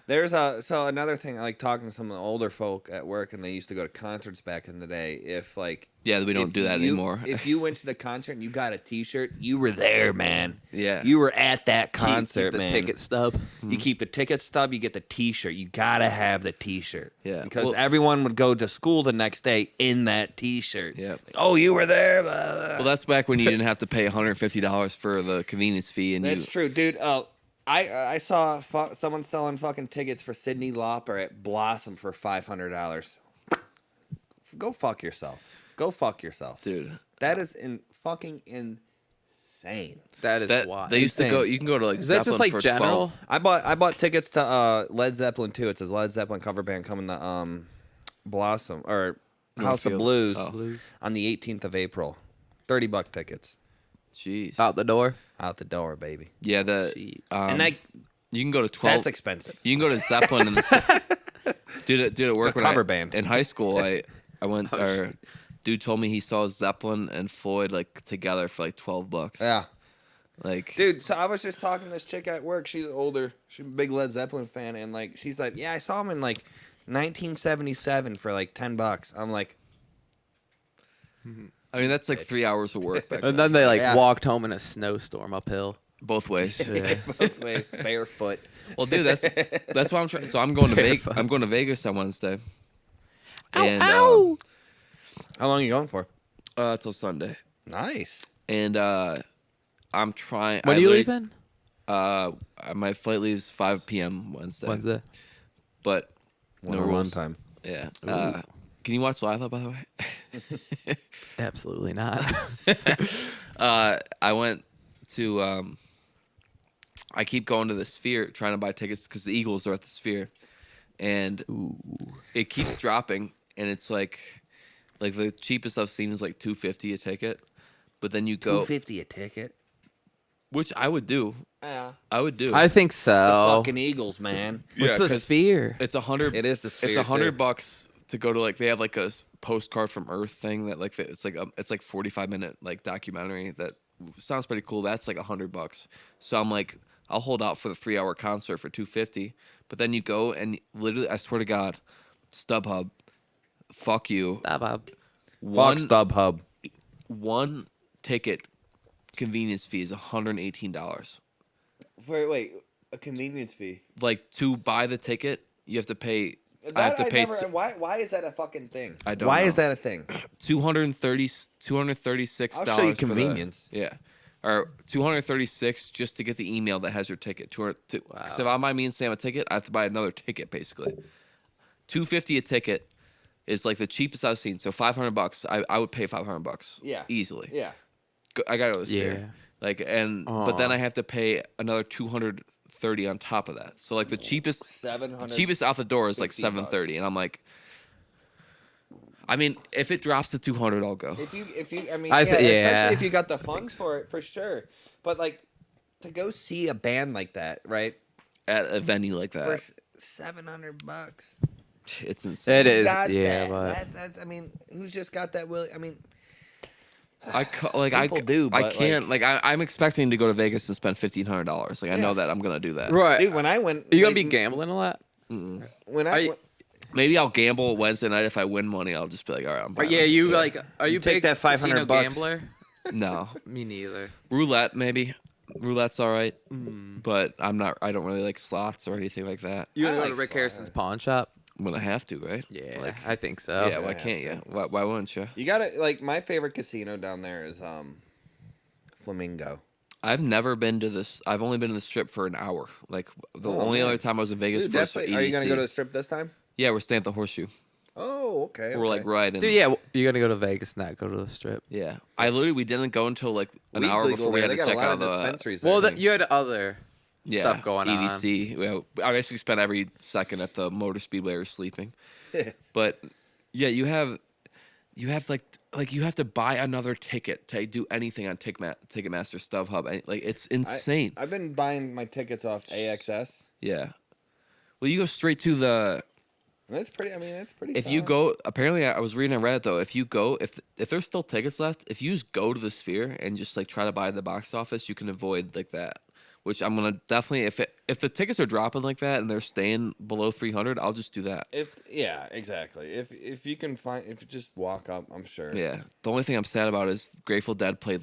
There's another thing, I like talking to some of the older folk at work, and they used to go to concerts back in the day. If like we don't do that anymore. If you went to the concert and you got a T-shirt, you were there, man. Yeah, you were at that concert, keep the man. Ticket stub. You keep the ticket stub. You get the T-shirt. You gotta have the T-shirt. Yeah, because everyone would go to school the next day in that T-shirt. Yeah. Like, oh, you were there. Blah, blah. Well, that's back when you didn't have to pay $150 for the convenience fee, and that's true, dude. I saw someone selling fucking tickets for Sydney Lauper at Blossom for $500. Go fuck yourself. Go fuck yourself, dude. That is fucking insane. That is wild. They used to go. You can go to like. Is that just like for general? 12. I bought tickets to Led Zeppelin too. It's his Led Zeppelin cover band coming to Blossom or House of Blues on the 18th of April. $30 tickets. Jeez. Out the door. Out the door, baby. Yeah, and you can go to 12. That's expensive. You can go to Zeppelin and dude at work the cover band in high school. I went. Dude told me he saw Zeppelin and Floyd like together for like $12. Yeah. Like, dude, so I was just talking to this chick at work. She's older. She's a big Led Zeppelin fan, and like she's like, yeah, I saw him in like 1977 for like $10. I'm like, I mean, that's like 3 hours of work back And then. then they walked home in a snowstorm uphill. Both ways. Yeah. both ways, barefoot. Well, dude, that's why I'm trying. So I'm going to Vegas. I'm going to Vegas on Wednesday. And How long are you going for? Till Sunday. Nice. And I'm trying. When are you leaving? My flight leaves 5 p.m. Wednesday. But no One rules. time. Yeah. Can you watch Lila, by the way? Absolutely not. I went to. I keep going to the Sphere trying to buy tickets because the Eagles are at the Sphere, and it keeps dropping. And it's like the cheapest I've seen is like $250 a ticket, but then you go $250 a ticket, which I would do. Yeah, I would do. I think so. It's the fucking Eagles, man. What's the Sphere? It's 100. It is the Sphere. It's $100 to go to they have like a postcard from Earth thing that it's like 45-minute like documentary that sounds pretty cool. That's like $100. So I'm like, I'll hold out for the 3-hour concert for $250. But then you go and literally, I swear to God, StubHub, fuck you. StubHub. Fuck StubHub. One ticket convenience fee is $118. Wait, a convenience fee? Like to buy the ticket, you have to pay. Why is that a fucking thing? I don't. Why know. is that a thing? $236. I'll show you convenience. Or $236 just to get the email that has your ticket. So if I buy me and Sam a ticket, I have to buy another ticket basically. $250 a ticket is like the cheapest I've seen. So $500. I would pay $500. Yeah, easily. Yeah, I gotta go to the Sphere. But then I have to pay another $230 on top of that. So like the cheapest out the door is like $730, and I'm like, I mean, if it drops to $200, I'll go. If you, I mean, especially if you got the funds for it, for sure. But like to go see a band like that, right? At a venue like that for $700. It's insane. It is, but I mean, who's just got that? I mean, I can't. Like I'm expecting to go to Vegas and spend $1,500. Like I know that I'm gonna do that. Right, dude. When I went, are you gonna be gambling a lot? When maybe I'll gamble Wednesday night. If I win money, I'll just be like, all right, I'm buying. Yeah, you like? Are you take big that $500 gambler? No, me neither. Roulette maybe. Roulette's all right, but I'm not. I don't really like slots or anything like that. You gonna go to Rick Harrison's pawn shop? I'm gonna have to, right? Yeah, I think so. Yeah, why can't you? Why wouldn't you? You gotta like my favorite casino down there is Flamingo. I've never been to this. I've only been to the Strip for an hour. Like the only other time I was in Vegas Dude, was for are you gonna EDC. go to the Strip this time? Yeah, we're staying at the Horseshoe. Oh, Oh, okay. We're like right in. Dude, yeah, you're gonna go to Vegas, not go to the strip. Yeah. We didn't go until like an Weed's hour legal before we there. had They to got a check lot out of the dispensaries. Well, there. you had other stuff going on. EDC. I basically spent every second at the motor speedway or sleeping. But yeah, you have like you have to buy another ticket to do anything on Ticketmaster, StubHub. Like it's insane. I've been buying my tickets off AXS. Yeah. Well, you go straight to the. That's pretty. I mean, it's pretty. If you go, apparently, I was reading on Reddit though. If you go, if there's still tickets left, if you just go to the Sphere and just like try to buy the box office, you can avoid like that. Which I'm gonna definitely if the tickets are dropping like that and they're staying below 300, I'll just do that. Yeah, exactly. If you can find, if you just walk up, I'm sure. Yeah. The only thing I'm sad about is Grateful Dead played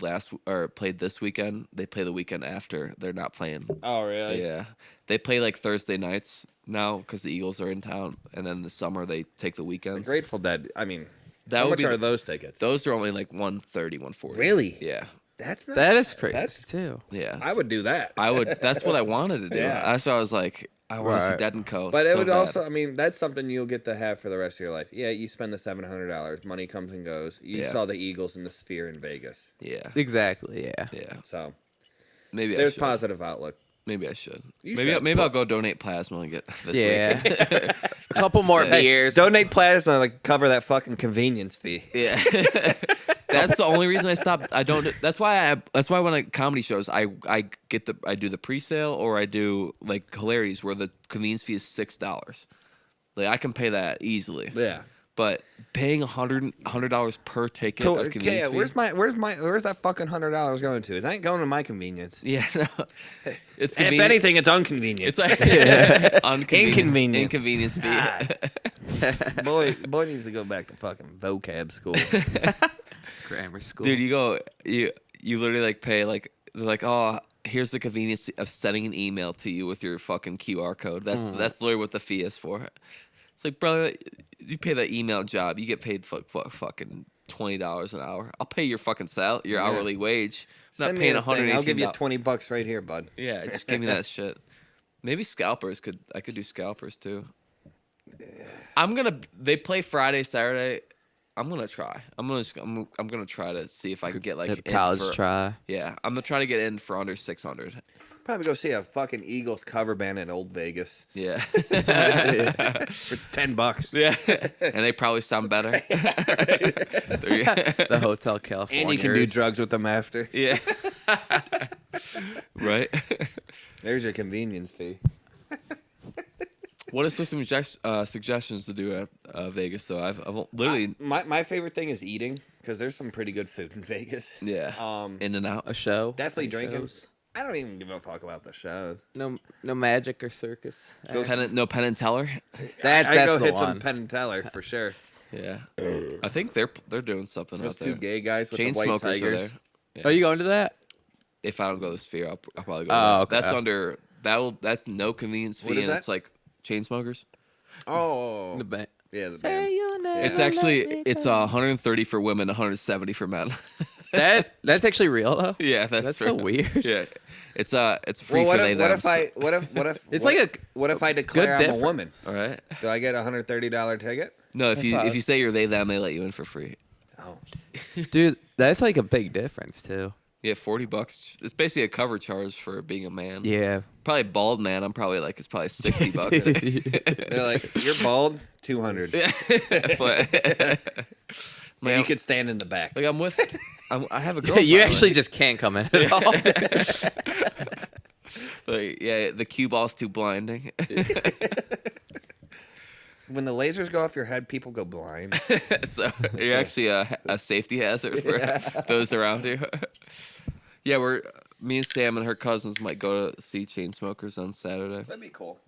played this weekend. They play the weekend after. They're not playing. Oh, really? Yeah. They play like Thursday nights now because the Eagles are in town, and then in the summer they take the The weekends. Grateful Dead. I mean, That how would much be are the- those tickets? Those are only like 130, 140. Really? Yeah. That's not. That is crazy That's. too. Yeah. I would do that. I would. That's what I wanted to do. Yeah. That's why I was like, I want to see Right. Dead and Co. But it so would bad. also. I mean, that's something you'll get to have for the rest of your life. Yeah, you spend the $700. Money comes and goes. You Yeah. saw the Eagles in the Sphere in Vegas. Yeah. Exactly. Yeah. Yeah. So Maybe I there's should. positive outlook. Maybe I should. You maybe should. maybe I'll go donate plasma and get this. Yeah. week. A couple more beers. Donate plasma like cover that fucking convenience fee. Yeah. That's the only reason I stopped. I don't. That's why when I comedy shows, I do the pre-sale or I do like hilarities where the convenience fee is $6. Like I can pay that easily. Yeah. But paying $100 per ticket So, of convenience yeah, fee. where's that fucking $100 going to? It ain't going to my convenience. Yeah, no. It's If convenient. anything, it's inconvenient. It's like inconvenience fee. boy needs to go back to fucking vocab school. Grammar school. Dude, you literally like pay like they're like, oh, here's the convenience of sending an email to you with your fucking QR code. That's literally what the fee is for. It's like, brother, you pay that email job, you get paid fucking $20 an hour. I'll pay your fucking your hourly wage. I'm not Send me paying the thing. I'll give you $118. $20 right here, bud. Yeah, just give me that shit. Maybe scalpers I could do scalpers too. They play Friday, Saturday. I'm gonna try. I'm gonna try to see if I can get like Hit in college for- try. Yeah, I'm gonna try to get in for under 600. Probably go see a fucking Eagles cover band in Old Vegas Yeah. for $10. Yeah. And they probably sound better. The Hotel California. And you can do drugs with them after. Yeah. Right. There's your convenience fee. What are some suggestions to do at Vegas though? I've literally My favorite thing is eating because there's some pretty good food in Vegas. yeah. In and out. A show. Definitely Any drinking. shows? I don't even give a fuck about the shows. No magic or circus. No Penn and Teller. That's I go the hit one. some Penn and Teller for sure. Yeah. I think they're doing something Those out there. two gay guys with Chain the white smokers are tigers. there. Are you going to that? If I don't go to the Sphere, I'll probably go. Oh, there. okay. That's under that's no convenience fee, What is and that? it's like chain smokers. Oh, The band. yeah, the band. It's actually it's 130 for women, 170 for men. That's actually real though. Yeah, That's so right. weird. Yeah, it's free Well, for they them. It's what, like what if I declare I'm a difference. woman? All right. Do I get a $130 ticket? No, if That's you odd. if you say you're they them, they let you in for free. Oh, Dude, that's like a big difference too. Yeah, $40. It's basically a cover charge for being a man. Yeah. Probably bald man. I'm probably like it's probably $60. they're like, you're bald, 200. But Man, you could stand in the back. like I have a Yeah, girlfriend. you actually just can't come in at all. Like, yeah, the cue ball's too blinding. When the lasers go off your head, people go blind. So you're actually a safety hazard for those around you. Yeah, me and Sam and her cousins might go to see Chainsmokers on Saturday. That'd be cool.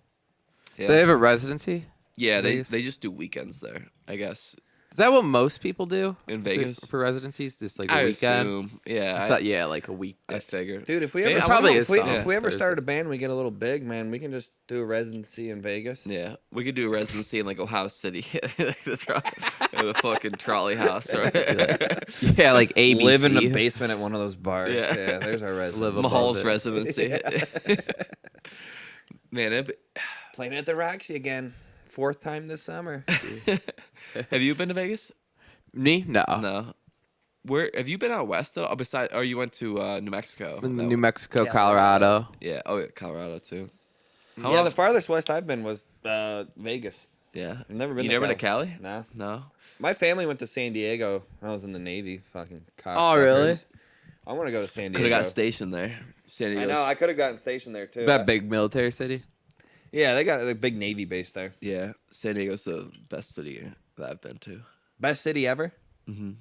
Yeah, They have a residency. yeah, Vegas? they just do weekends there, I guess. Is that what most people do In Vegas? for residencies? Just like a I weekend. assume. Yeah, It's not- yeah, like a week. I figured. Dude, if we Maybe- ever I probably if is we, some if we ever Thursday. started a band, we get a little big, man. We can just do a residency in Vegas. Yeah, we could do a residency in like Ohio City, like the fucking trolley house, right? Yeah, like ABC. Live in the basement at one of those bars. Yeah. Yeah, there's our Live residency. above Mahal's it. residency. Man, Playing at the Roxy again. 4th time this summer. Have you been to Vegas? Me? No. No. Where have you been out west at all? Besides, or you went to New Mexico? New Mexico, Colorado. Colorado. Yeah. Oh, yeah, Colorado too. Yeah, the farthest west I've been was Vegas. Yeah. I've never been You to never been to Cali? No. No. My family went to San Diego when I was in the Navy. Fucking cocksuckers. Oh, really? I want to go to San Could Diego. have got stationed there. San Diego. I know. I could have gotten stationed there too. That big military city. Yeah, they got a big Navy base there. Yeah, San Diego's the best city that I've been to. Best city ever. Mm-hmm.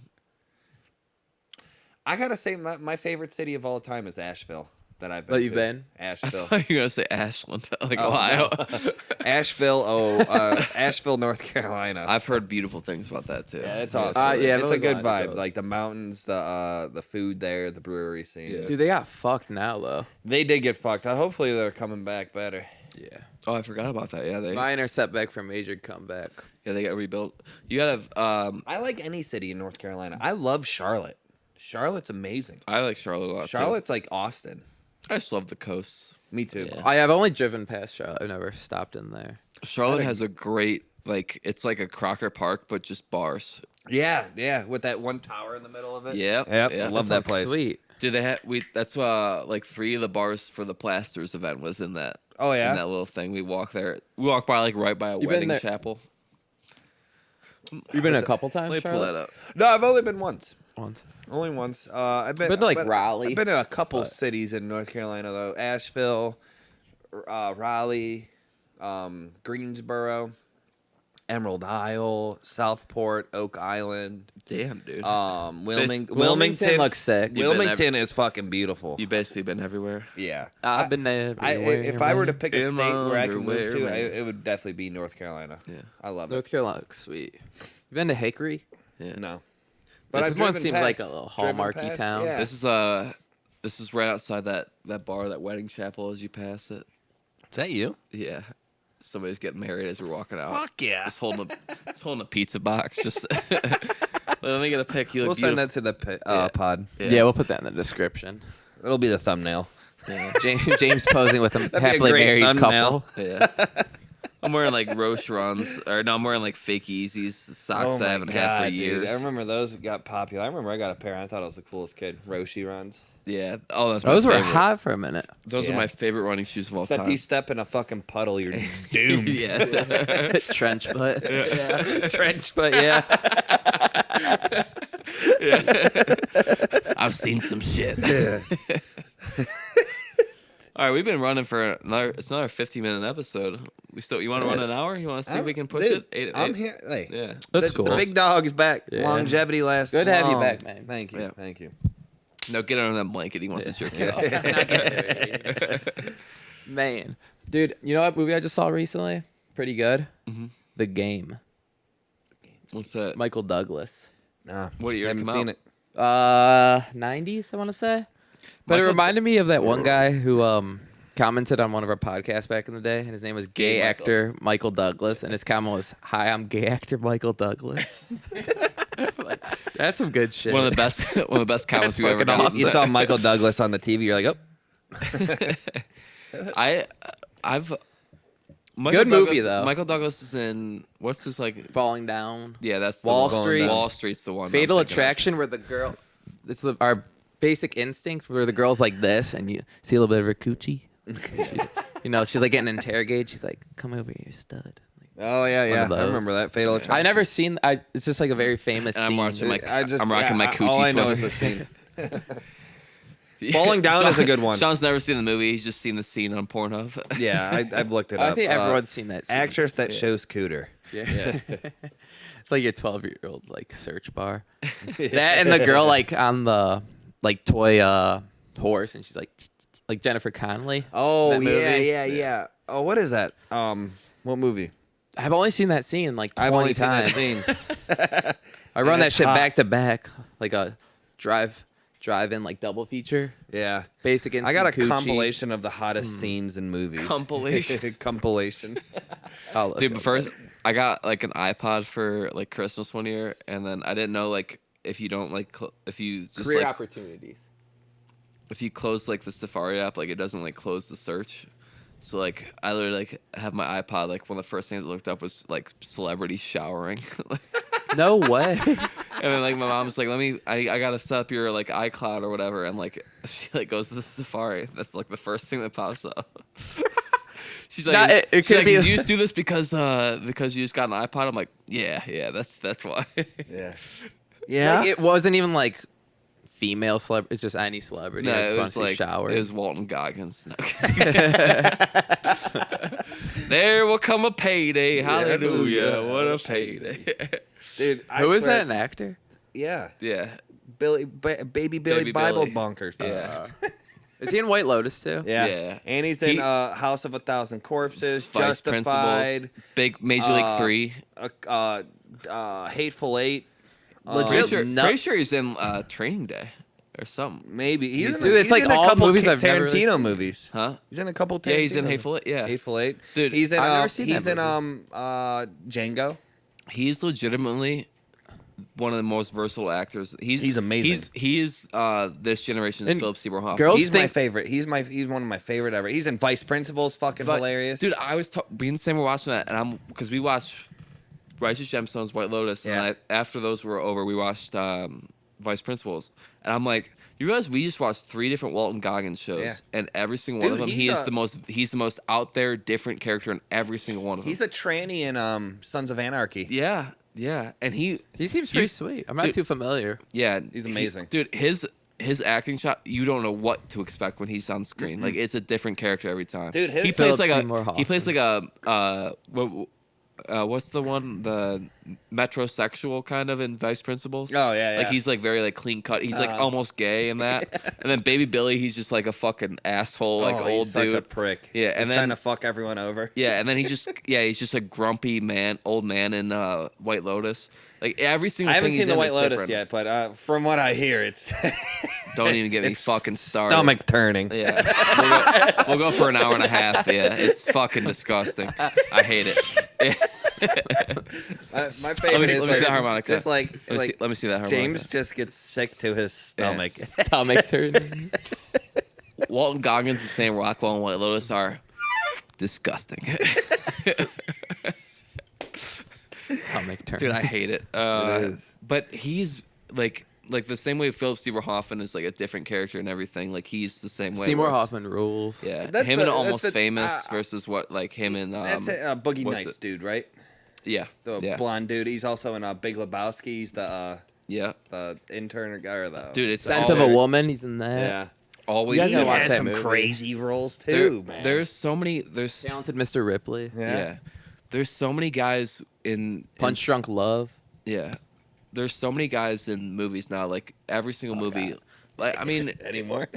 I gotta say, my favorite city of all time is Asheville. That I've been. That you've to. been? Asheville. I thought you were gonna say Ashland, like Oh, Ohio. no. Asheville. Asheville, North Carolina. I've heard beautiful things about that too. Yeah, it's awesome. Yeah, I've it's a always good wanted to vibe. go. Like the mountains, the food there, the brewery scene. Yeah. Dude, they got fucked now though. They did get fucked. Hopefully they're coming back better. Yeah. Oh, I forgot about that. Yeah, they Minor setback for major comeback. got rebuilt. You gotta. I like any city in North Carolina. I love Charlotte. Charlotte's amazing. I like Charlotte a lot. Charlotte's like Austin. Too. I just love the coast. Me too. Yeah. I've only driven past Charlotte. I've never stopped in there. Charlotte has a great it's like a Crocker Park, but just bars. Yeah, with that one tower in the middle of it. Yep. Yep. Yeah. Love that place. Sweet. Dude, they had that's like 3 of the bars for the Plasters event was in that. Oh yeah. In that little thing, we walked there. We walked by like right by a been wedding there- chapel. You've been a couple times, Let me pull Charlotte? that up. No, I've only been once. Once. Only once. I've been Been to, like, Raleigh, I've been to a couple but- cities in North Carolina though. Asheville, Raleigh, Greensboro, Emerald Isle, Southport, Oak Island, Damn, dude. Wilmington. Wilmington looks sick. You've been Wilmington is fucking beautiful. You've basically been everywhere. Yeah. I've been there. If I were to pick a In state my where I could move underwear, to, man. it would definitely be North Carolina. Yeah. I love North it. Carolina looks sweet. You been to Hickory? Yeah. No. But This I've one driven seems past, like a little driven hallmarky past, town. Yeah. This is right outside that bar, that wedding chapel as you pass it. Is that you? Yeah. Somebody's getting married as we're walking out. Fuck yeah. Just holding a pizza box. Just let me get a pic. You We'll look send beautiful. that to the Yeah. pod. Yeah. We'll put that in the description. It'll be the thumbnail. Yeah. James posing with a be a happily great married thumbnail. couple. Yeah. I'm wearing like Roche runs, or no, I'm wearing like fake Yeezys, the socks I haven't had for years. Oh dude. I remember those got popular. I remember I got a pair. I thought I was the coolest kid. Roshi runs. Yeah. Oh, that's my Those were favorite. hot for a minute. Those Yeah. are my favorite running shoes of all Except time. you step in a fucking puddle, you're doomed. Yeah. Trench foot. Trench, but yeah. I've seen some shit. All right, we've been running for another 15-minute episode. You want to run an hour? You want to see if we can push Dude, it? I'm Eight? here. Hey, Yeah. That's the, cool. The big dog is back. Yeah. Longevity lasts Good to have you long. back, man. Thank you. Yeah. Thank you. No, get under that blanket. He wants to jerk it off. Man. Dude, you know what movie I just saw recently? Pretty good. Mm-hmm. The Game. What's that? Michael Douglas. Nah, What year haven't did it seen come it. 90s, I want to say. But it Michael- reminded me of that one guy who commented on one of our podcasts back in the day, and his name was gay Gay Michael. actor Michael Douglas, and his comment was, "Hi, I'm gay actor Michael Douglas." Like, that's some good shit. One of the best comments we've ever fucking gotten. awesome. You saw Michael Douglas on the TV. You're like, oh, I've Good movie, though. Michael Douglas is in what's his like? Falling Down. Yeah, that's the Wall one. Street. Wall Street's the one. Fatal I'm thinking of. Attraction, where the girl, it's our basic instinct, where the girl's like this, and you see a little bit of her coochie. You know, she's like getting interrogated. She's like, "Come over here, stud." Like, oh yeah, One yeah. of I those. remember that Fatal Attraction. I never seen. It's just like a very famous And I'm scene. watching my- I'm rocking yeah, my coochie All I know is sweater. the scene. Falling Down is a good one. Sean's never seen the movie. He's just seen the scene on Pornhub. Yeah, I've looked it up. I think everyone's seen that scene. Actress that shows cooter. Yeah. It's like your 12-year-old like search bar. That and the girl like on the like toy horse, and she's like Jennifer Connelly. Oh That movie. yeah. Oh, what is that? What movie? I've only seen that scene like 20 I've only seen times. that scene. I run that it's shit hot. back to back, like a drive-in like double feature. Yeah. Basic I got a Instinct Coochie. compilation of the hottest scenes in movies. Compilation. Compilation. I'll look Dude, it but up. first I got like an iPod for like Christmas one year, and then I didn't know like if you don't like if you just career like opportunities. if you close like the Safari app, like it doesn't like close the search. So like I literally like have my iPod. Like one of the first things I looked up was like celebrities showering. No way. And then like my mom's like, I gotta set up your like iCloud or whatever, and like she like goes to the Safari. That's like the first thing that pops up. She's like, Nah, it she's could like, be- did you just do this because you just got an iPod? I'm like, yeah, that's why. Yeah. Yeah. Like, it wasn't even like female celebrity. It's just any celebrity. No, I it just want was to see like shower. it was Walton Goggins. No. There will come a payday. Hallelujah! hallelujah. What a payday. Dude, I Who is swear- that? An actor? Yeah. Yeah, Baby Billy Baby Bible Billy. Bunkers. yeah. Is he in White Lotus too? Yeah. Yeah. And he's in He- House of a Thousand Corpses, Vice Justified, Principals, big Major League 3. Hateful Eight. Legit. Pretty sure he's in Training Day or something. Maybe he's in, Dude, it's he's like in a all couple movies I've never Tarantino really seen. movies. Huh? He's in a couple. Tarantino Yeah, he's in movies. Hateful Eight. Yeah, Hateful Eight. Dude, he's in. I've never seen he's that in Django. he's legitimately one of the most versatile actors. He's amazing. He's this generation's And Philip Seymour Hoffman. girls He's my think- favorite. He's one of my favorite ever. He's in Vice Principals. Fucking But, hilarious. dude. I was being the same. We're watching that, and because we watched Righteous Gemstones, White Lotus, Yeah. and after those were over, we watched Vice Principals, and I'm like, you realize we just watched 3 different Walton Goggins shows, Yeah. and every single one Dude, of them, he's he's the most out there, different character in every single one of them. he's a tranny in Sons of Anarchy. yeah, and he He seems pretty sweet. I'm not Dude. too familiar. Yeah, He's amazing. dude. His acting shot, you don't know what to expect when he's on screen. Like it's a different character every time. Dude, his- he plays Philip like Seymour he plays like what's the one, the metrosexual kind of in Vice Principals. Oh, yeah, Like yeah. he's like very like clean cut. He's like almost gay in that. And then Baby Billy, he's just like a fucking asshole, like Oh, old he's dude. such a prick. Yeah, and he's then- trying to fuck everyone over. Yeah, and then he's just a grumpy old man in White Lotus. Like every single I haven't thing he's seen the in White is Lotus different. yet, but from what I hear, it's Don't even get me it's fucking started. Stomach turning. Yeah, we'll go for an hour and a half. Yeah, it's fucking disgusting. I hate it. My Let favorite me is see like, that harmonica. just like Let me see that harmonica. James just gets sick to his stomach. Stomach turn. Walton Goggins and Sam Rockwell and White Lotus are disgusting. Stomach turn. Dude, I hate it. It is. But he's like the same way Philip Seymour Hoffman is like a different character and everything. Like he's the same way. Seymour where it's- Hoffman rules. Yeah, That's him the- and that's Almost the- Famous versus what like him and That's it, Boogie what's Nights it? dude, right? Yeah, The yeah, blonde dude. He's also in Big Lebowski. He's the yeah. intern guy or the Dude, it's Scent of a always- Woman. He's in that. Yeah. Always. You guys He gotta watch has that some movie. crazy roles There- too, man. There's so many. There's Talented Mr. Ripley. yeah. There's so many guys in Punch Drunk Love. Yeah, there's so many guys in movies now. Like every single movie. Like I mean, anymore.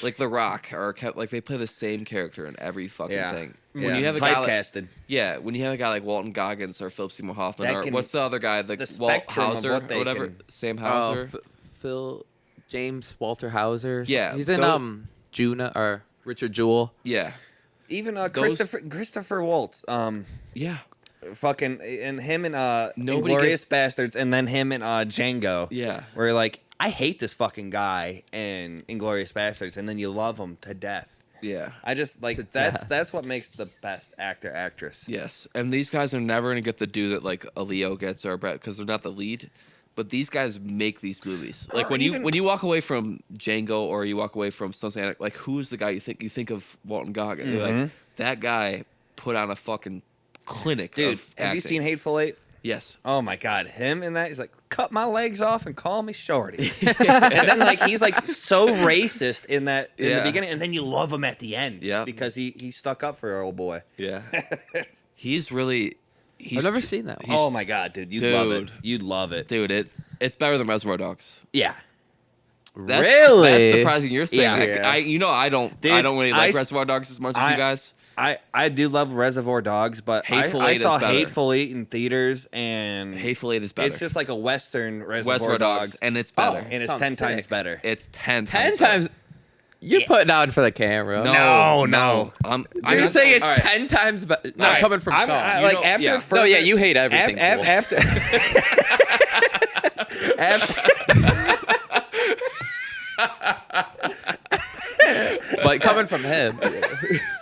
like The Rock or like they play the same character in every fucking Yeah. thing. Yeah. When you have a guy like, Typecasted. yeah, when you have a guy like Walton Goggins or Philip Seymour Hoffman That or can- what's the other guy, the Walt spectrum of Hauser what they or whatever, can- Sam Hauser. Phil James Walter Hauser. Yeah, He's in those- Juna or Richard Jewell. Yeah, Even Those- Christopher Waltz. yeah, Fucking and him in Nobody Inglorious gets- Bastards, and then him in Django. yeah. Where you're like, I hate this fucking guy in Inglorious Bastards, and then you love him to death. Yeah. I just like To that's death. that's what makes the best actor actress. Yes, and these guys are never gonna get the due that like a Leo gets or a Brett because they're not the lead. But these guys make these movies. Like Or when even- you walk away from Django or you walk away from Sons of Anarchy, like who's the guy you think of Walton Goggins? You're like that guy put on a fucking clinic. Dude, of have you acting. seen Hateful Eight? Yes. Oh my god, him in that, he's like, cut my legs off and call me shorty. And then like he's like so racist in that in the Yeah. beginning, and then you love him at the end. Yeah. Because he stuck up for our old boy. Yeah. He's really. He's, I've never seen that one. Oh my god, dude, you'd love it. Dude. You'd love it. Dude, it's better than Reservoir Dogs. Yeah. That's, Really? That's surprising. You're saying Yeah. that. Yeah. I don't Dude, really I like s- Reservoir Dogs as much as you guys. I do love Reservoir Dogs, but Hateful I Eight saw is better. Hateful Eight in theaters, and Hateful Eight is better. it's just like a Western Reservoir, Reservoir Dogs, and it's better. Oh. and it's Sounds 10 times sick. better. It's 10 10 better. times. You're putting on for the camera. No. You're saying it's all right. 10 times better. Not Alright, coming from I'm, Sean. I, You like know- after yeah. further, No, yeah, you hate everything. Cole. after But coming from him,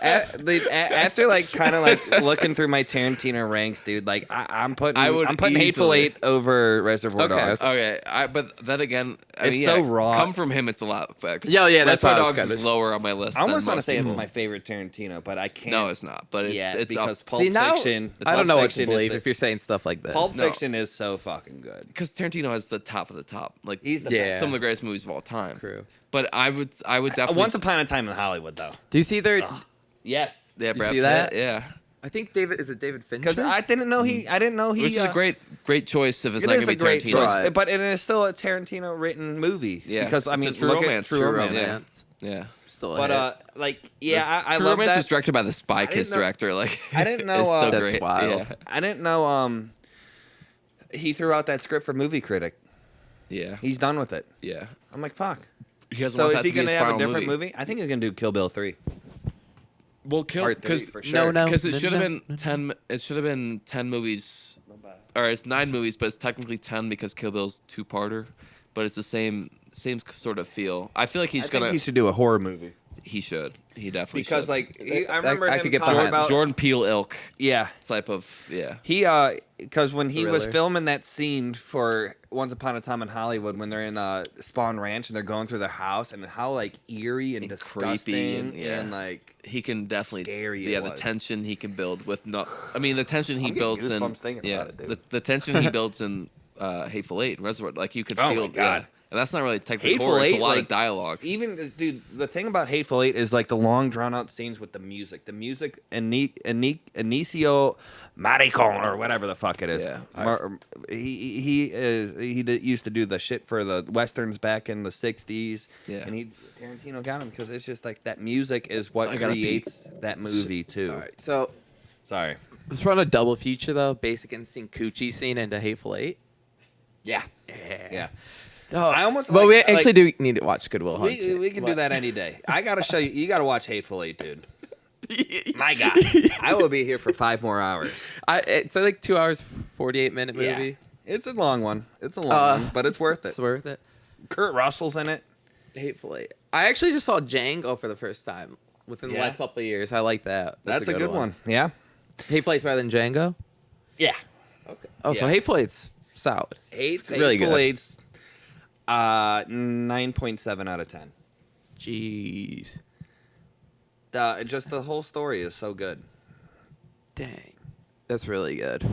After like kind of like looking through my Tarantino ranks, dude, like I'm putting Hateful easily- Eight over Reservoir Okay. Dogs. Okay, but then again, I It's mean, so yeah, raw. Come from him, it's a lot. But Yeah, that's Reservoir what I was Dogs kinda- is lower on my list. I almost than want to most say it's people. my favorite Tarantino, but I can't. No, it's not. But it's yeah, it's because up. Pulp see now, Fiction. I don't know what to Fiction is believe the- if you're saying stuff like this. Pulp No. Fiction is so fucking good. Because Tarantino has the top of the top. Like He's the Yeah. some of the greatest movies of all time. True. But I would definitely. Once Upon a Time in Hollywood, though. Do you see their? Yes, Yeah, Brad see Pitt, that? Yeah. I think David David Fincher. because I didn't know he. I didn't know he. Which is a great choice if it's It not is gonna a be great Tarantino. choice, Right. but it is still a Tarantino written movie. Yeah. Because I It's a mean, true look romance. at True True Romance. romance. Yeah. Still, But like, yeah, I True love Romance that. was directed by the Spy didn't Kids know- director. Like I didn't know, it's still That's great. wild. Yeah. I didn't know. He threw out that script for Movie Critic. Yeah. He's done with it. Yeah. I'm like, fuck. He doesn't So want is that he to be going to his have a final different movie? I think he's going to do Kill Bill 3. Well, kill Part 3 because for sure. no. because it should have been 10. It should have been 10 movies, or it's 9 movies, but it's technically 10 because Kill Bill's 2-parter. But it's the same sort of feel. I feel like he's I gonna. think he should do a horror movie. He should. He definitely Because should. like I remember I him could get talking behind about Jordan Peele ilk yeah. type of yeah. He because when he was Thriller. filming that scene for Once Upon a Time in Hollywood when they're in Spawn Ranch and they're going through their house and how like eerie and, And disgusting creepy and, yeah. and like He can definitely Scary it yeah the was. tension he can build with no. I mean the tension he I'm getting builds in goosebumps thinking yeah about it, dude. the tension he builds in Hateful Eight and Reservoir like you could Oh my feel God. yeah. And that's not really technically Hateful horror. It's Eight, a lot like, of dialogue. even dude, the thing about Hateful Eight is like the long drawn out scenes with the music. The music Inicio Maricon or whatever the fuck it is. Yeah, he used to do the shit for the westerns back in the 60s. Yeah. And Tarantino got him because it's just like that music is what I gotta pee. creates that movie too. All right, so Sorry. let's run a double feature though. Basic Instinct Coochie scene into Hateful Eight. Yeah. Yeah. Yeah. Oh, I almost But we like- actually do need to watch Good Will Hunting. We can do But- that any day. I gotta show you. You gotta watch Hateful Eight, dude. My God, I will be here for 5 more hours. It's like 2 hours, 48-minute movie. Yeah. It's a long one. It's a long one, but it's worth It's it. worth it. Kurt Russell's in it. Hateful Eight. I actually just saw Django for the first time within the Yeah? last couple of years. I like that. That's a good one. Yeah. Hateful Eight's better than Django. Yeah. Okay. Oh, so Yeah. Hateful Eight's solid. Eight. really Hateful good. Eight's 9.7 out of 10. Jeez. Just the whole story is so good. Dang. That's really good.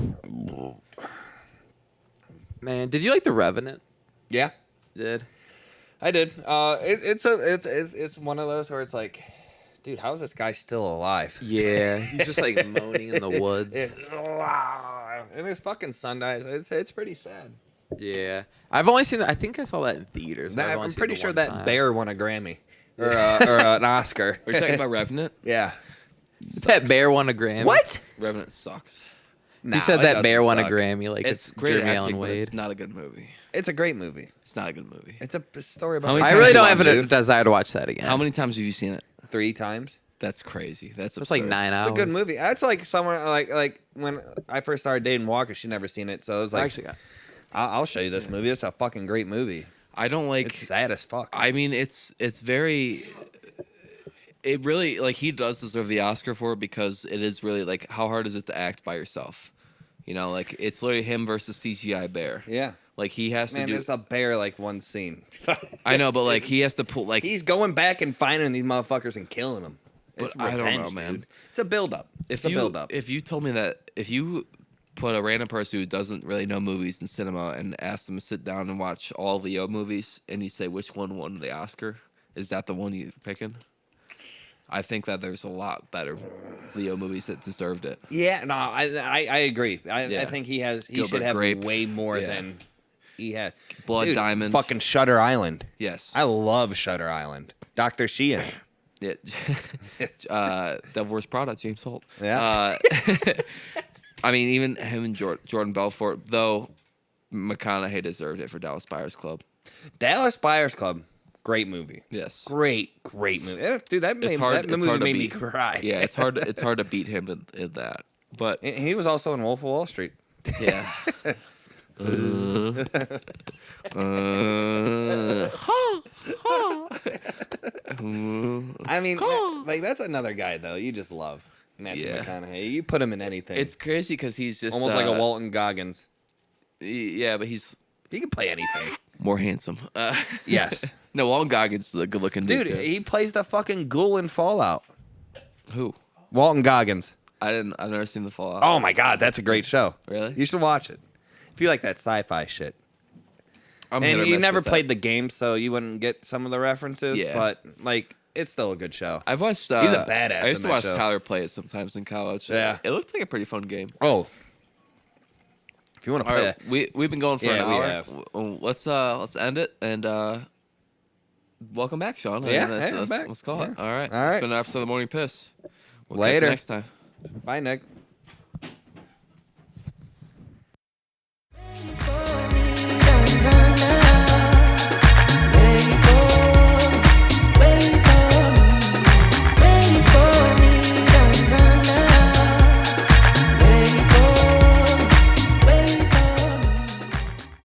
Man, did you like The Revenant? Yeah, Did? I did. It's one of those where it's like, dude, how is this guy still alive? Yeah. He's just like moaning in the woods. And his fucking son dies. It's pretty sad. Yeah. I've only seen that. I think I saw that in theaters. but I've only I'm seen pretty it sure one that time. bear won a Grammy or an Oscar. Are you talking about Revenant? Yeah. That bear won a Grammy. What? Revenant sucks. Nah, He said it that bear doesn't won a suck. Grammy. Like It's it's great Jeremy acting, Allen but Wade. it's not a good movie. It's a great movie. It's not a good movie. It's a story about. How many I times really have don't you have a dude. desire to watch that again. How many times have you seen it? 3 times. That's crazy. That's It's like absurd. 9 hours. It's a good movie. That's like somewhere like when I first started dating Walker, she never seen it, so I was I like, actually got. I'll show you this movie. It's a fucking great movie. I don't like. It's sad as fuck. I mean, it's very. It really like he does deserve the Oscar for it because it is really like how hard is it to act by yourself? You know, like it's literally him versus CGI bear. Yeah. Like he has Man, to do. there's a bear like one scene. I know, but like he has to pull like He's going back and finding these motherfuckers and killing them. It's But I don't revenge, know, man. dude. It's a build up. It's a you build up. if you told me that if you put a random person who doesn't really know movies in cinema and ask them to sit down and watch all Leo movies and you say which one won the Oscar, is that the one you're picking? I think that there's a lot better Leo movies that deserved it. Yeah, no, I agree. I Yeah. think he Gilbert should have Grape. way more Yeah. than he had. Blood Dude, Diamond. Fucking Shutter Island. Yes. I love Shutter Island. Dr. Sheehan. Yeah. Devil Wears Prada, James Holt. Yeah. I mean, even him and Jordan Belfort, though McConaughey deserved it for Dallas Buyers Club. Dallas Buyers Club. Great movie. Yes. Great movie. Dude, that movie to made me beat. cry. Yeah, it's hard. It's hard to beat him in that. But And he was also in Wolf of Wall Street. yeah. I mean, like that's another guy though. You just love Matthew Yeah. McConaughey. You put him in anything. It's crazy because he's just almost like a Walton Goggins. Yeah, but he's He can play anything. more handsome. Yes. No, Walton Goggins is a good-looking dude. Dude, too. he plays the fucking ghoul in Fallout. Who? Walton Goggins. I've never seen the Fallout. Oh my god, that's a great show. Really? You should watch it. If you like that sci-fi shit. I'm hit And or you miss never with that. played the game, so you wouldn't get some of the references. Yeah. But like, it's still a good show. I've watched. He's a badass I used in to that watch show. Tyler play it sometimes in college. Yeah. It looked like a pretty fun game. Oh, if you want to All play right, we've been going for Yeah, an we hour. have. Let's end it and welcome back, Sean. Yeah, let's, hey, I'm back. let's call it. Yeah. All right. All right. It's been an episode of the Morning Piss. We'll catch Later. you next time. Bye, Nick.